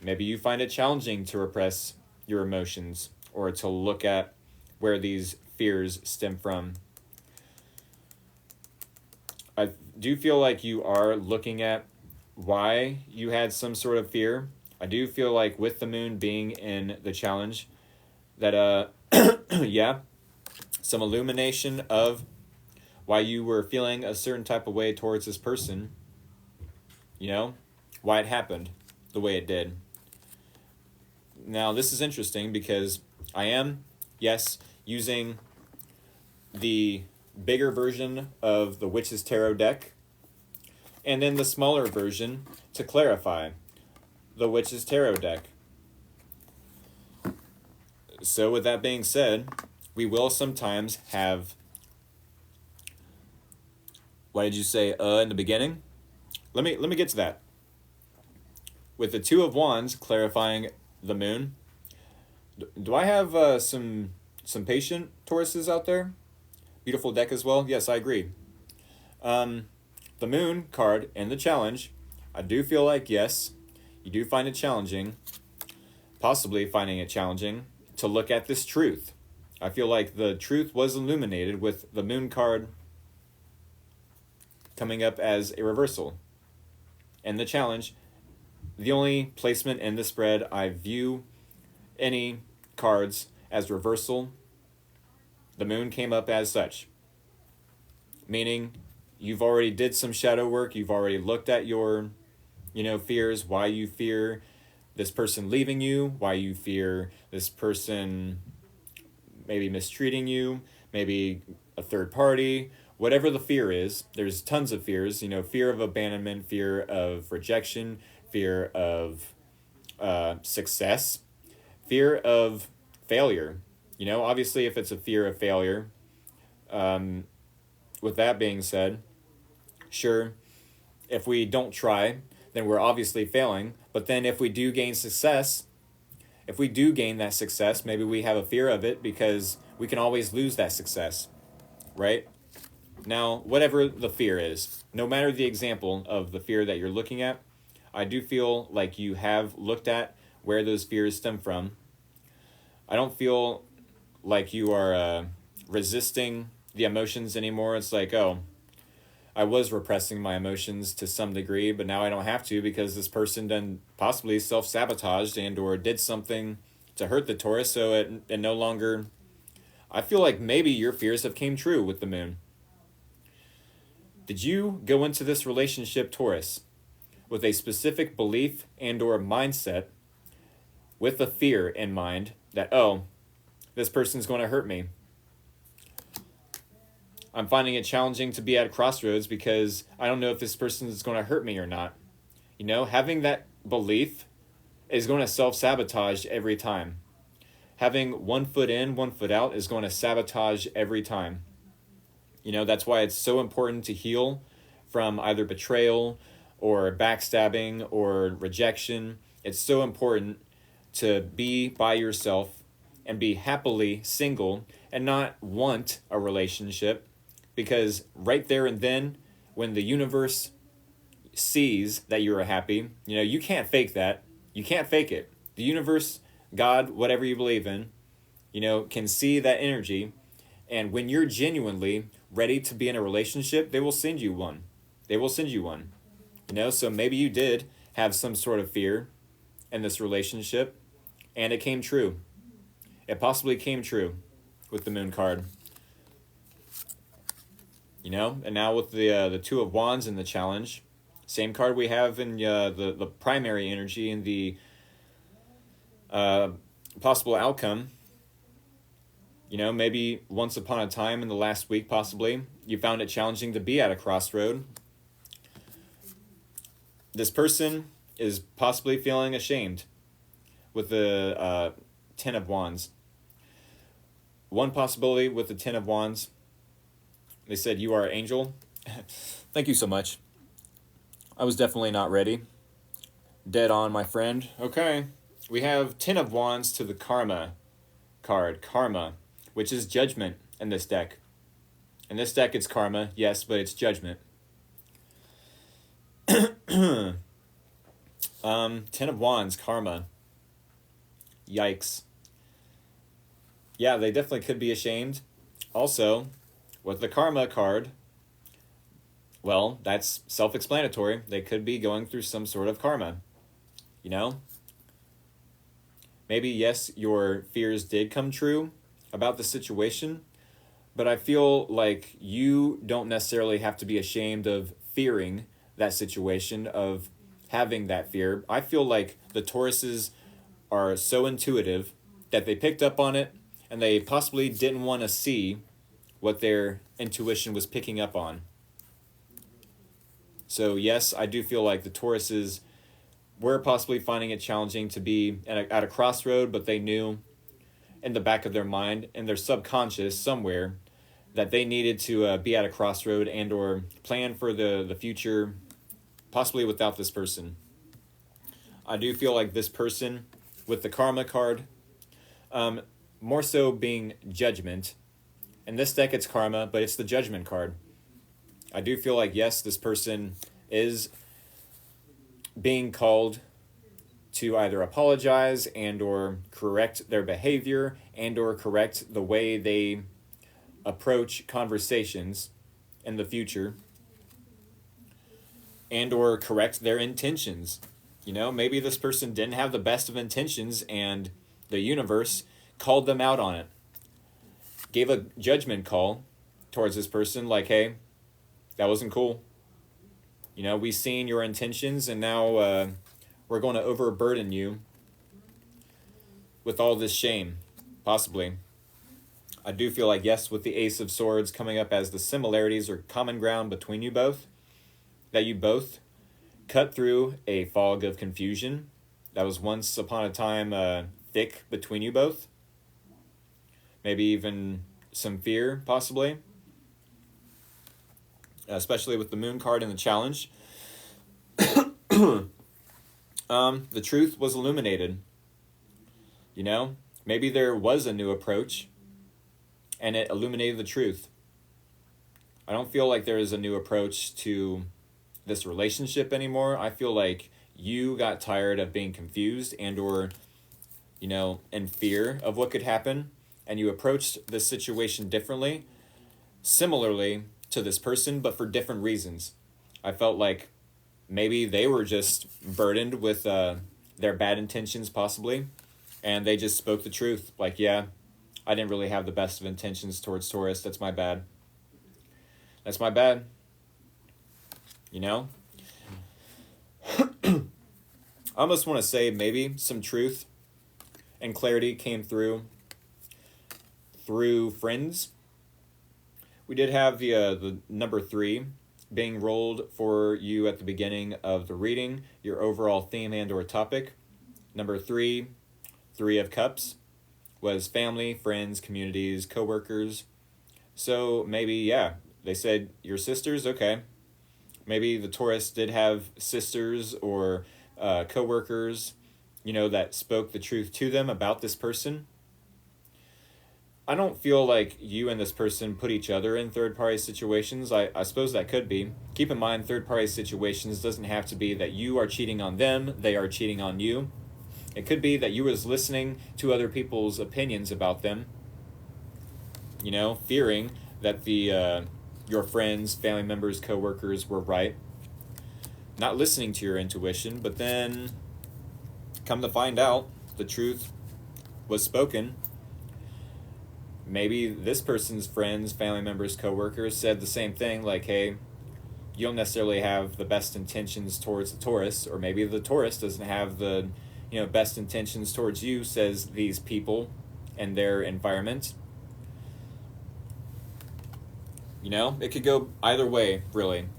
maybe you find it challenging to repress your emotions or to look at where these fears stem from. I do feel like you are looking at why you had some sort of fear. I do feel like with the Moon being in the challenge that yeah, some illumination of why you were feeling a certain type of way towards this person, why it happened the way it did. Now, this is interesting because I am, yes, using the bigger version of the Witch's Tarot deck and then the smaller version to clarify the Witch's Tarot deck. So with that being said, we will sometimes have, what did you say, in the beginning? Let me get to that. With the Two of Wands clarifying the Moon, do I have some patient Tauruses out there? Beautiful deck as well. Yes, I agree. The Moon card in the challenge, I do feel like, yes, you do find it challenging, possibly finding it challenging, to look at this truth. I feel like the truth was illuminated with the Moon card coming up as a reversal. And the challenge, the only placement in the spread I view any cards as reversal, the Moon came up as such. Meaning you've already did some shadow work, you've already looked at your, fears, why you fear this person leaving you, why you fear this person maybe mistreating you, maybe a third party, whatever the fear is. There's tons of fears, fear of abandonment, fear of rejection, fear of success, fear of failure. Obviously if it's a fear of failure, with that being said, sure, if we don't try, then we're obviously failing. But then if we do gain success, if we do gain that success, maybe we have a fear of it because we can always lose that success, right? Now, whatever the fear is, no matter the example of the fear that you're looking at, I do feel like you have looked at where those fears stem from. I don't feel like you are resisting the emotions anymore. It's like, oh, I was repressing my emotions to some degree, but now I don't have to because this person then possibly self-sabotaged and or did something to hurt the Taurus, so it no longer... I feel like maybe your fears have came true with the Moon. Did you go into this relationship, Taurus, with a specific belief and or mindset with a fear in mind that, oh, this person's going to hurt me? I'm finding it challenging to be at a crossroads because I don't know if this person is going to hurt me or not. Having that belief is going to self-sabotage every time. Having one foot in, one foot out is going to sabotage every time. That's why it's so important to heal from either betrayal or backstabbing or rejection. It's so important to be by yourself and be happily single and not want a relationship. Because right there and then, when the universe sees that you're happy, you can't fake that. You can't fake it. The universe, God, whatever you believe in, can see that energy And when you're genuinely ready to be in a relationship, they will send you one. They will send you one. So maybe you did have some sort of fear in this relationship, and it came true. It possibly came true with the Moon card. And now with the Two of Wands in the challenge, same card we have in the primary energy and the possible outcome. Maybe once upon a time in the last week, possibly, you found it challenging to be at a crossroad. This person is possibly feeling ashamed with the Ten of Wands. One possibility with the Ten of Wands, they said, you are an angel. Thank you so much. I was definitely not ready. Dead on, my friend. Okay. We have Ten of Wands to the Karma card. Karma, which is judgment in this deck. In this deck, it's karma, yes, but it's judgment. Ten of Wands, karma. Yikes. Yeah, they definitely could be ashamed. Also, with the karma card, well, that's self-explanatory. They could be going through some sort of karma. Maybe, yes, your fears did come true about the situation, but I feel like you don't necessarily have to be ashamed of fearing that situation, of having that fear. I feel like the Tauruses are so intuitive that they picked up on it, and they possibly didn't want to see what their intuition was picking up on. So yes, I do feel like the Tauruses were possibly finding it challenging to be at a crossroad, but they knew in the back of their mind, in their subconscious somewhere, that they needed to be at a crossroad and or plan for the future, possibly without this person. I do feel like this person with the karma card, more so being judgment. In this deck, it's karma, but it's the judgment card. I do feel like, yes, this person is being called to either apologize and or correct their behavior and or correct the way they approach conversations in the future and or correct their intentions. Maybe this person didn't have the best of intentions and the universe called them out on it. Gave a judgment call towards this person like, hey, that wasn't cool. We've seen your intentions, and now we're going to overburden you with all this shame, possibly. I do feel like, yes, with the Ace of Swords coming up as the similarities or common ground between you both, that you both cut through a fog of confusion that was once upon a time thick between you both. Maybe even some fear, possibly. Especially with the Moon card in the challenge. The truth was illuminated. Maybe there was a new approach and it illuminated the truth. I don't feel like there is a new approach to this relationship anymore. I feel like you got tired of being confused and or, in fear of what could happen, and you approached this situation differently, similarly to this person, but for different reasons. I felt like maybe they were just burdened with their bad intentions, possibly, and they just spoke the truth. Like, yeah, I didn't really have the best of intentions towards Taurus. That's my bad. That's my bad. I almost want to say maybe some truth and clarity came through friends. We did have the number 3 being rolled for you at the beginning of the reading, your overall theme and or topic. Number 3, 3 of Cups, was family, friends, communities, coworkers. So maybe, yeah, they said your sisters, okay. Maybe the Taurus did have sisters or coworkers, that spoke the truth to them about this person. I don't feel like you and this person put each other in third-party situations. I suppose that could be. Keep in mind, third-party situations doesn't have to be that you are cheating on them, they are cheating on you. It could be that you was listening to other people's opinions about them. fearing that your friends, family members, coworkers were right, not listening to your intuition, but then come to find out the truth was spoken. Maybe this person's friends, family members, coworkers said the same thing, like, hey, you don't necessarily have the best intentions towards the Taurus, or maybe the Taurus doesn't have the best intentions towards you, says these people and their environment. It could go either way, really.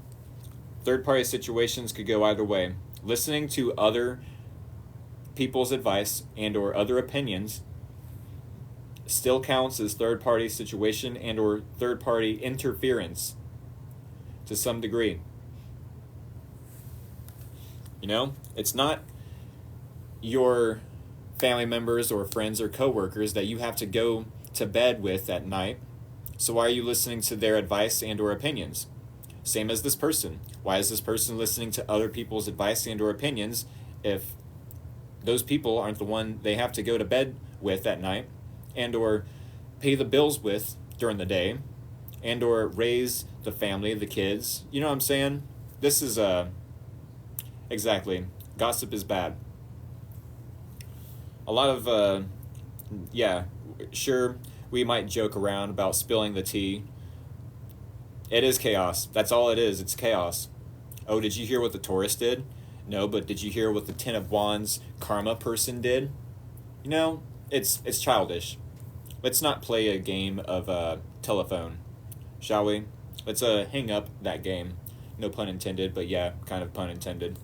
Third-party situations could go either way. Listening to other people's advice and or other opinions still counts as third-party situation and or third-party interference to some degree. It's not your family members or friends or coworkers that you have to go to bed with at night. So why are you listening to their advice and or opinions? Same as this person. Why is this person listening to other people's advice and or opinions if those people aren't the one they have to go to bed with at night and or pay the bills with during the day and or raise the family, the kids? You know what I'm saying? This is exactly. Gossip is bad. A lot of sure, we might joke around about spilling the tea. It is chaos. That's all it is. It's chaos. Oh, did you hear what the Taurus did? No, but did you hear what the Ten of Wands karma person did? It's childish. Let's not play a game of telephone, shall we? Let's hang up that game. No pun intended, but yeah, kind of pun intended.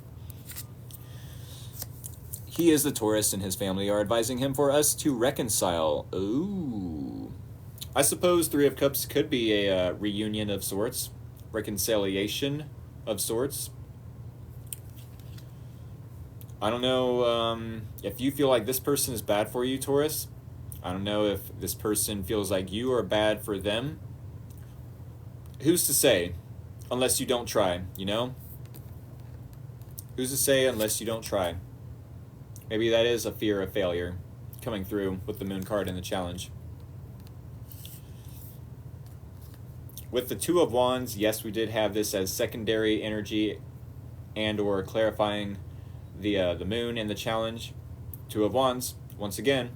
He is the Taurus and his family are advising him for us to reconcile. Ooh. I suppose Three of Cups could be a reunion of sorts. Reconciliation of sorts. I don't know if you feel like this person is bad for you, Taurus. I don't know if this person feels like you are bad for them. Who's to say? Unless you don't try, Who's to say unless you don't try? Maybe that is a fear of failure coming through with the Moon card in the challenge. With the Two of Wands, yes, we did have this as secondary energy and or clarifying the Moon in the challenge. Two of Wands, once again.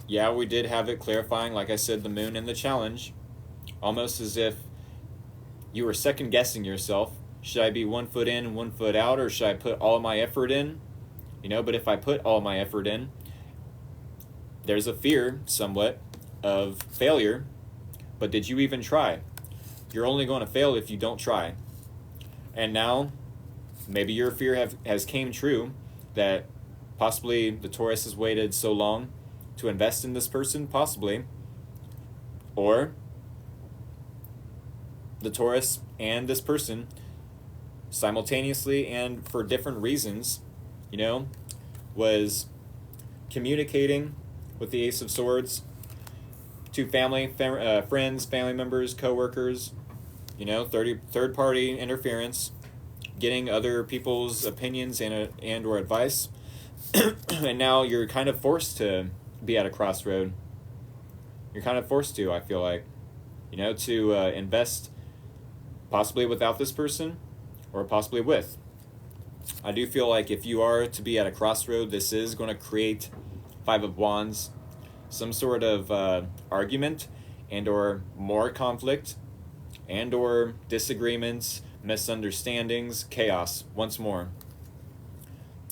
Yeah, we did have it clarifying, like I said, the Moon in the challenge. Almost as if you were second guessing yourself. Should I be 1 foot in and 1 foot out, or should I put all my effort in? But if I put all my effort in, there's a fear, somewhat, of failure. But did you even try? You're only going to fail if you don't try. And now, maybe your fear has came true, that possibly the Taurus has waited so long to invest in this person, possibly. Or the Taurus and this person simultaneously and for different reasons, was communicating with the Ace of Swords to friends, family members, coworkers, third party interference, getting other people's opinions and or advice, and now you're kind of forced to be at a crossroad. You're kind of forced to, I feel like, to invest possibly without this person or possibly with. I do feel like if you are to be at a crossroad, this is going to create Five of Wands, some sort of argument and or more conflict and or disagreements, misunderstandings, chaos once more.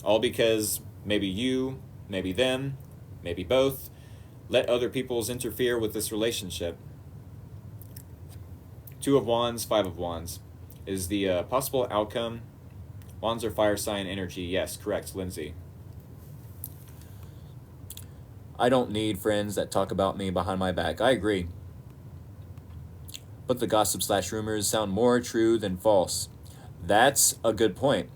All because maybe you, maybe them, maybe both, let other people's interfere with this relationship. Two of Wands, Five of Wands is the possible outcome. Wands are fire sign energy. Yes, correct, Lindsay. I don't need friends that talk about me behind my back. I agree. But the gossip/rumors sound more true than false. That's a good point.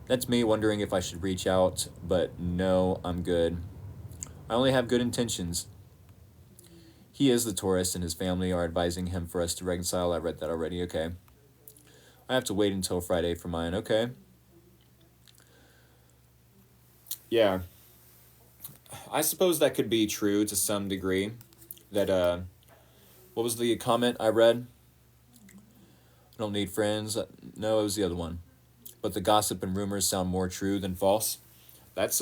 That's me wondering if I should reach out, but no, I'm good. I only have good intentions. He is the Taurus and his family are advising him for us to reconcile. I read that already. Okay. I have to wait until Friday for mine. Okay. Yeah. I suppose that could be true to some degree. That, what was the comment I read? I don't need friends. No, it was the other one. But the gossip and rumors sound more true than false. That's,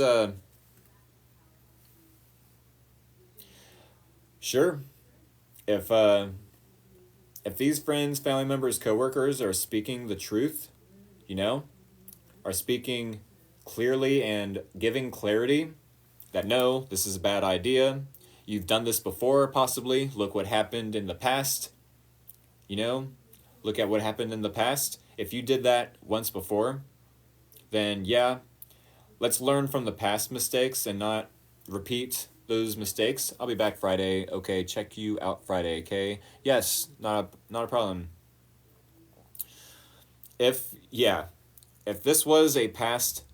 sure. If, if these friends, family members, coworkers are speaking the truth, you know, are speaking clearly and giving clarity that no, this is a bad idea. You've done this before, possibly. Look what happened in the past. You know, look at what happened in the past. If you did that once before, then yeah, let's learn from the past mistakes and not repeat those mistakes. I'll be back Friday. Okay, check you out Friday, okay? Yes, not a problem. If this was a past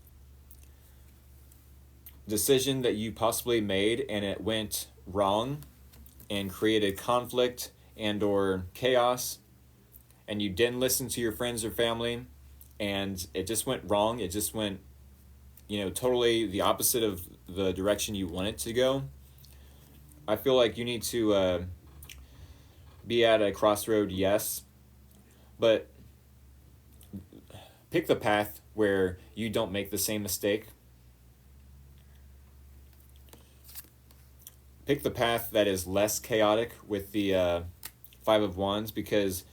decision that you possibly made and it went wrong and created conflict and or chaos, and you didn't listen to your friends or family and it just went wrong, it just went, totally the opposite of the direction you want it to go, I feel like you need to be at a crossroad, yes, but pick the path where you don't make the same mistake. Pick the path that is less chaotic with the Five of Wands, because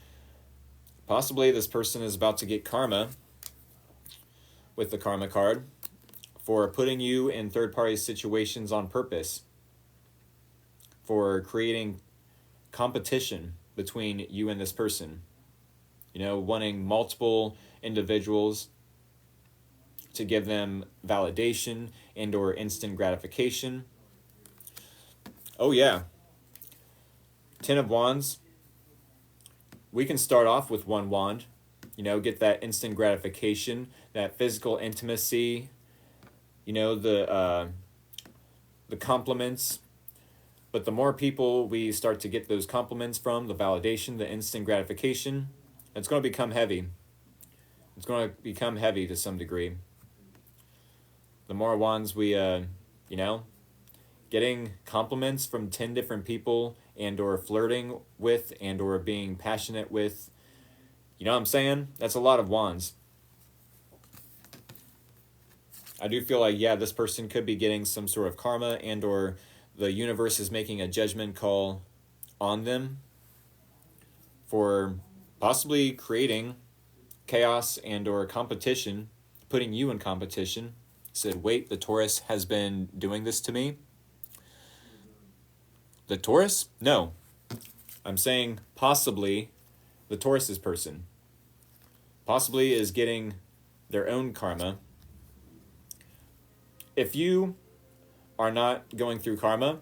possibly this person is about to get karma with the karma card for putting you in third-party situations on purpose, for creating competition between you and this person, wanting multiple individuals to give them validation and or instant gratification. Oh yeah, 10 of Wands, we can start off with one wand, get that instant gratification, that physical intimacy, the compliments. But the more people we start to get those compliments from, the validation, the instant gratification, it's going to become heavy. It's going to become heavy to some degree. The more wands we, getting compliments from 10 different people and or flirting with and or being passionate with, you know what I'm saying? That's a lot of wands. I do feel like, yeah, this person could be getting some sort of karma and or the universe is making a judgment call on them for possibly creating chaos and or competition, putting you in competition. Said, wait, the Taurus has been doing this to me? The Taurus? No. I'm saying possibly the Taurus's person possibly is getting their own karma. If you are not going through karma,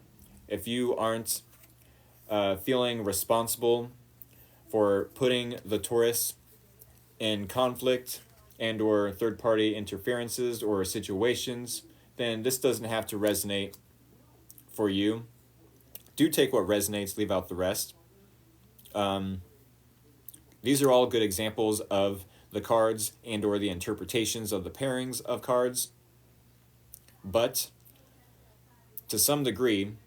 if you aren't feeling responsible for putting the Taurus in conflict and or third-party interferences or situations, then this doesn't have to resonate for you. Do take what resonates, leave out the rest. These are all good examples of the cards and or the interpretations of the pairings of cards. But to some degree,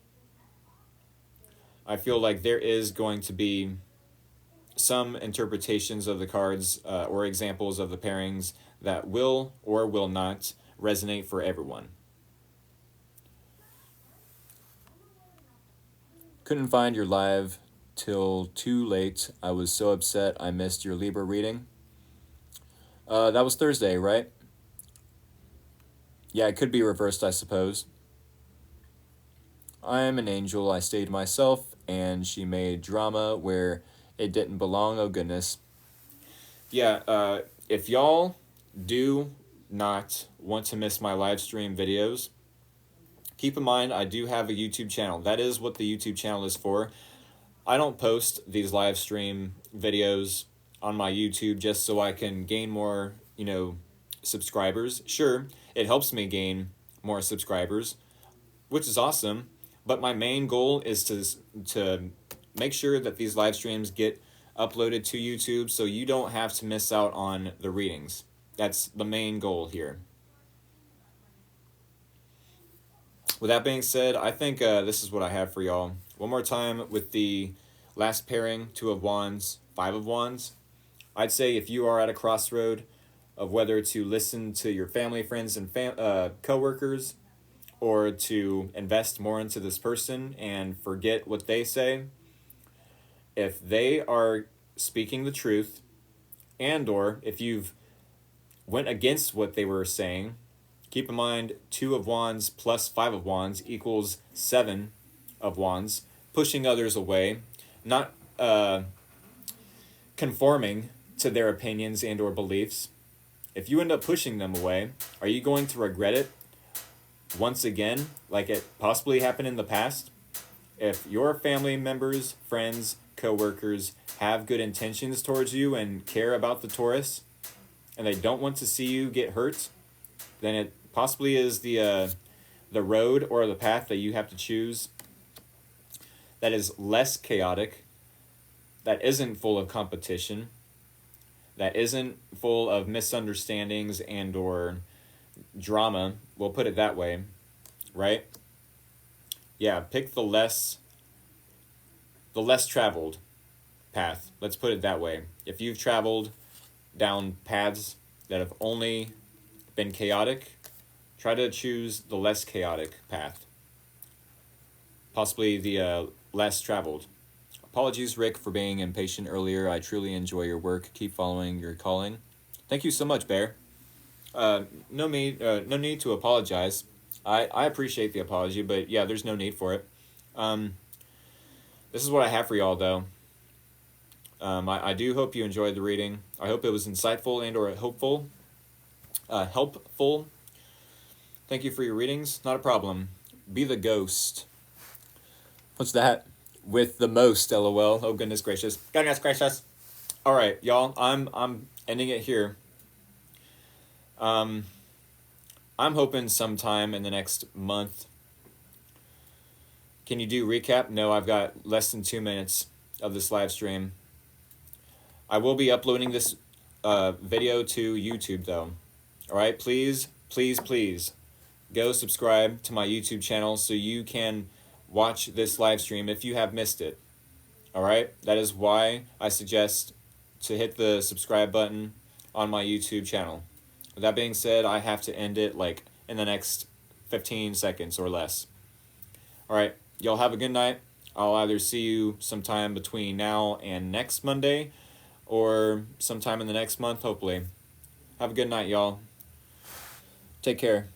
I feel like there is going to be some interpretations of the cards or examples of the pairings that will or will not resonate for everyone. Couldn't find your live till too late. I was so upset I missed your Libra reading. That was Thursday, right? Yeah, it could be reversed, I suppose. I am an angel. I stayed myself, and she made drama where it didn't belong. Oh, goodness. Yeah, if y'all do not want to miss my live stream videos, keep in mind, I do have a YouTube channel. That is what the YouTube channel is for. I don't post these live stream videos on my YouTube just so I can gain more, subscribers. Sure, it helps me gain more subscribers, which is awesome. But my main goal is to make sure that these live streams get uploaded to YouTube so you don't have to miss out on the readings. That's the main goal here. With that being said, I think this is what I have for y'all. One more time with the last pairing, Two of Wands, Five of Wands. I'd say if you are at a crossroad of whether to listen to your family, friends, and coworkers, or to invest more into this person and forget what they say, if they are speaking the truth, and or if you've went against what they were saying, keep in mind 2 of Wands plus 5 of Wands equals 7 of Wands, pushing others away, not conforming to their opinions and or beliefs. If you end up pushing them away, are you going to regret it once again, like it possibly happened in the past? If your family members, friends, co-workers have good intentions towards you and care about the Taurus, and they don't want to see you get hurt, then it possibly is the road or the path that you have to choose that is less chaotic, that isn't full of competition, that isn't full of misunderstandings and or drama. We'll put it that way, right? Yeah, pick the less traveled path. Let's put it that way. If you've traveled down paths that have only been chaotic, try to choose the less chaotic path. Possibly the less traveled. Apologies, Rick, for being impatient earlier. I truly enjoy your work. Keep following your calling. Thank you so much, Bear. No need to apologize. I appreciate the apology, but yeah, there's no need for it. This is what I have for y'all, though. I do hope you enjoyed the reading. I hope it was insightful and or helpful. Thank you for your readings. Not a problem. Be the ghost. What's that? With the most, LOL. Oh, goodness gracious. Goodness gracious. All right, y'all. I'm ending it here. I'm hoping sometime in the next month. Can you do recap? No, I've got less than 2 minutes of this live stream. I will be uploading this video to YouTube, though. All right, please, please, please go subscribe to my YouTube channel so you can watch this live stream if you have missed it. All right, that is why I suggest to hit the subscribe button on my YouTube channel. With that being said, I have to end it like in the next 15 seconds or less. All right, y'all have a good night. I'll either see you sometime between now and next Monday or sometime in the next month, hopefully. Have a good night, y'all. Take care.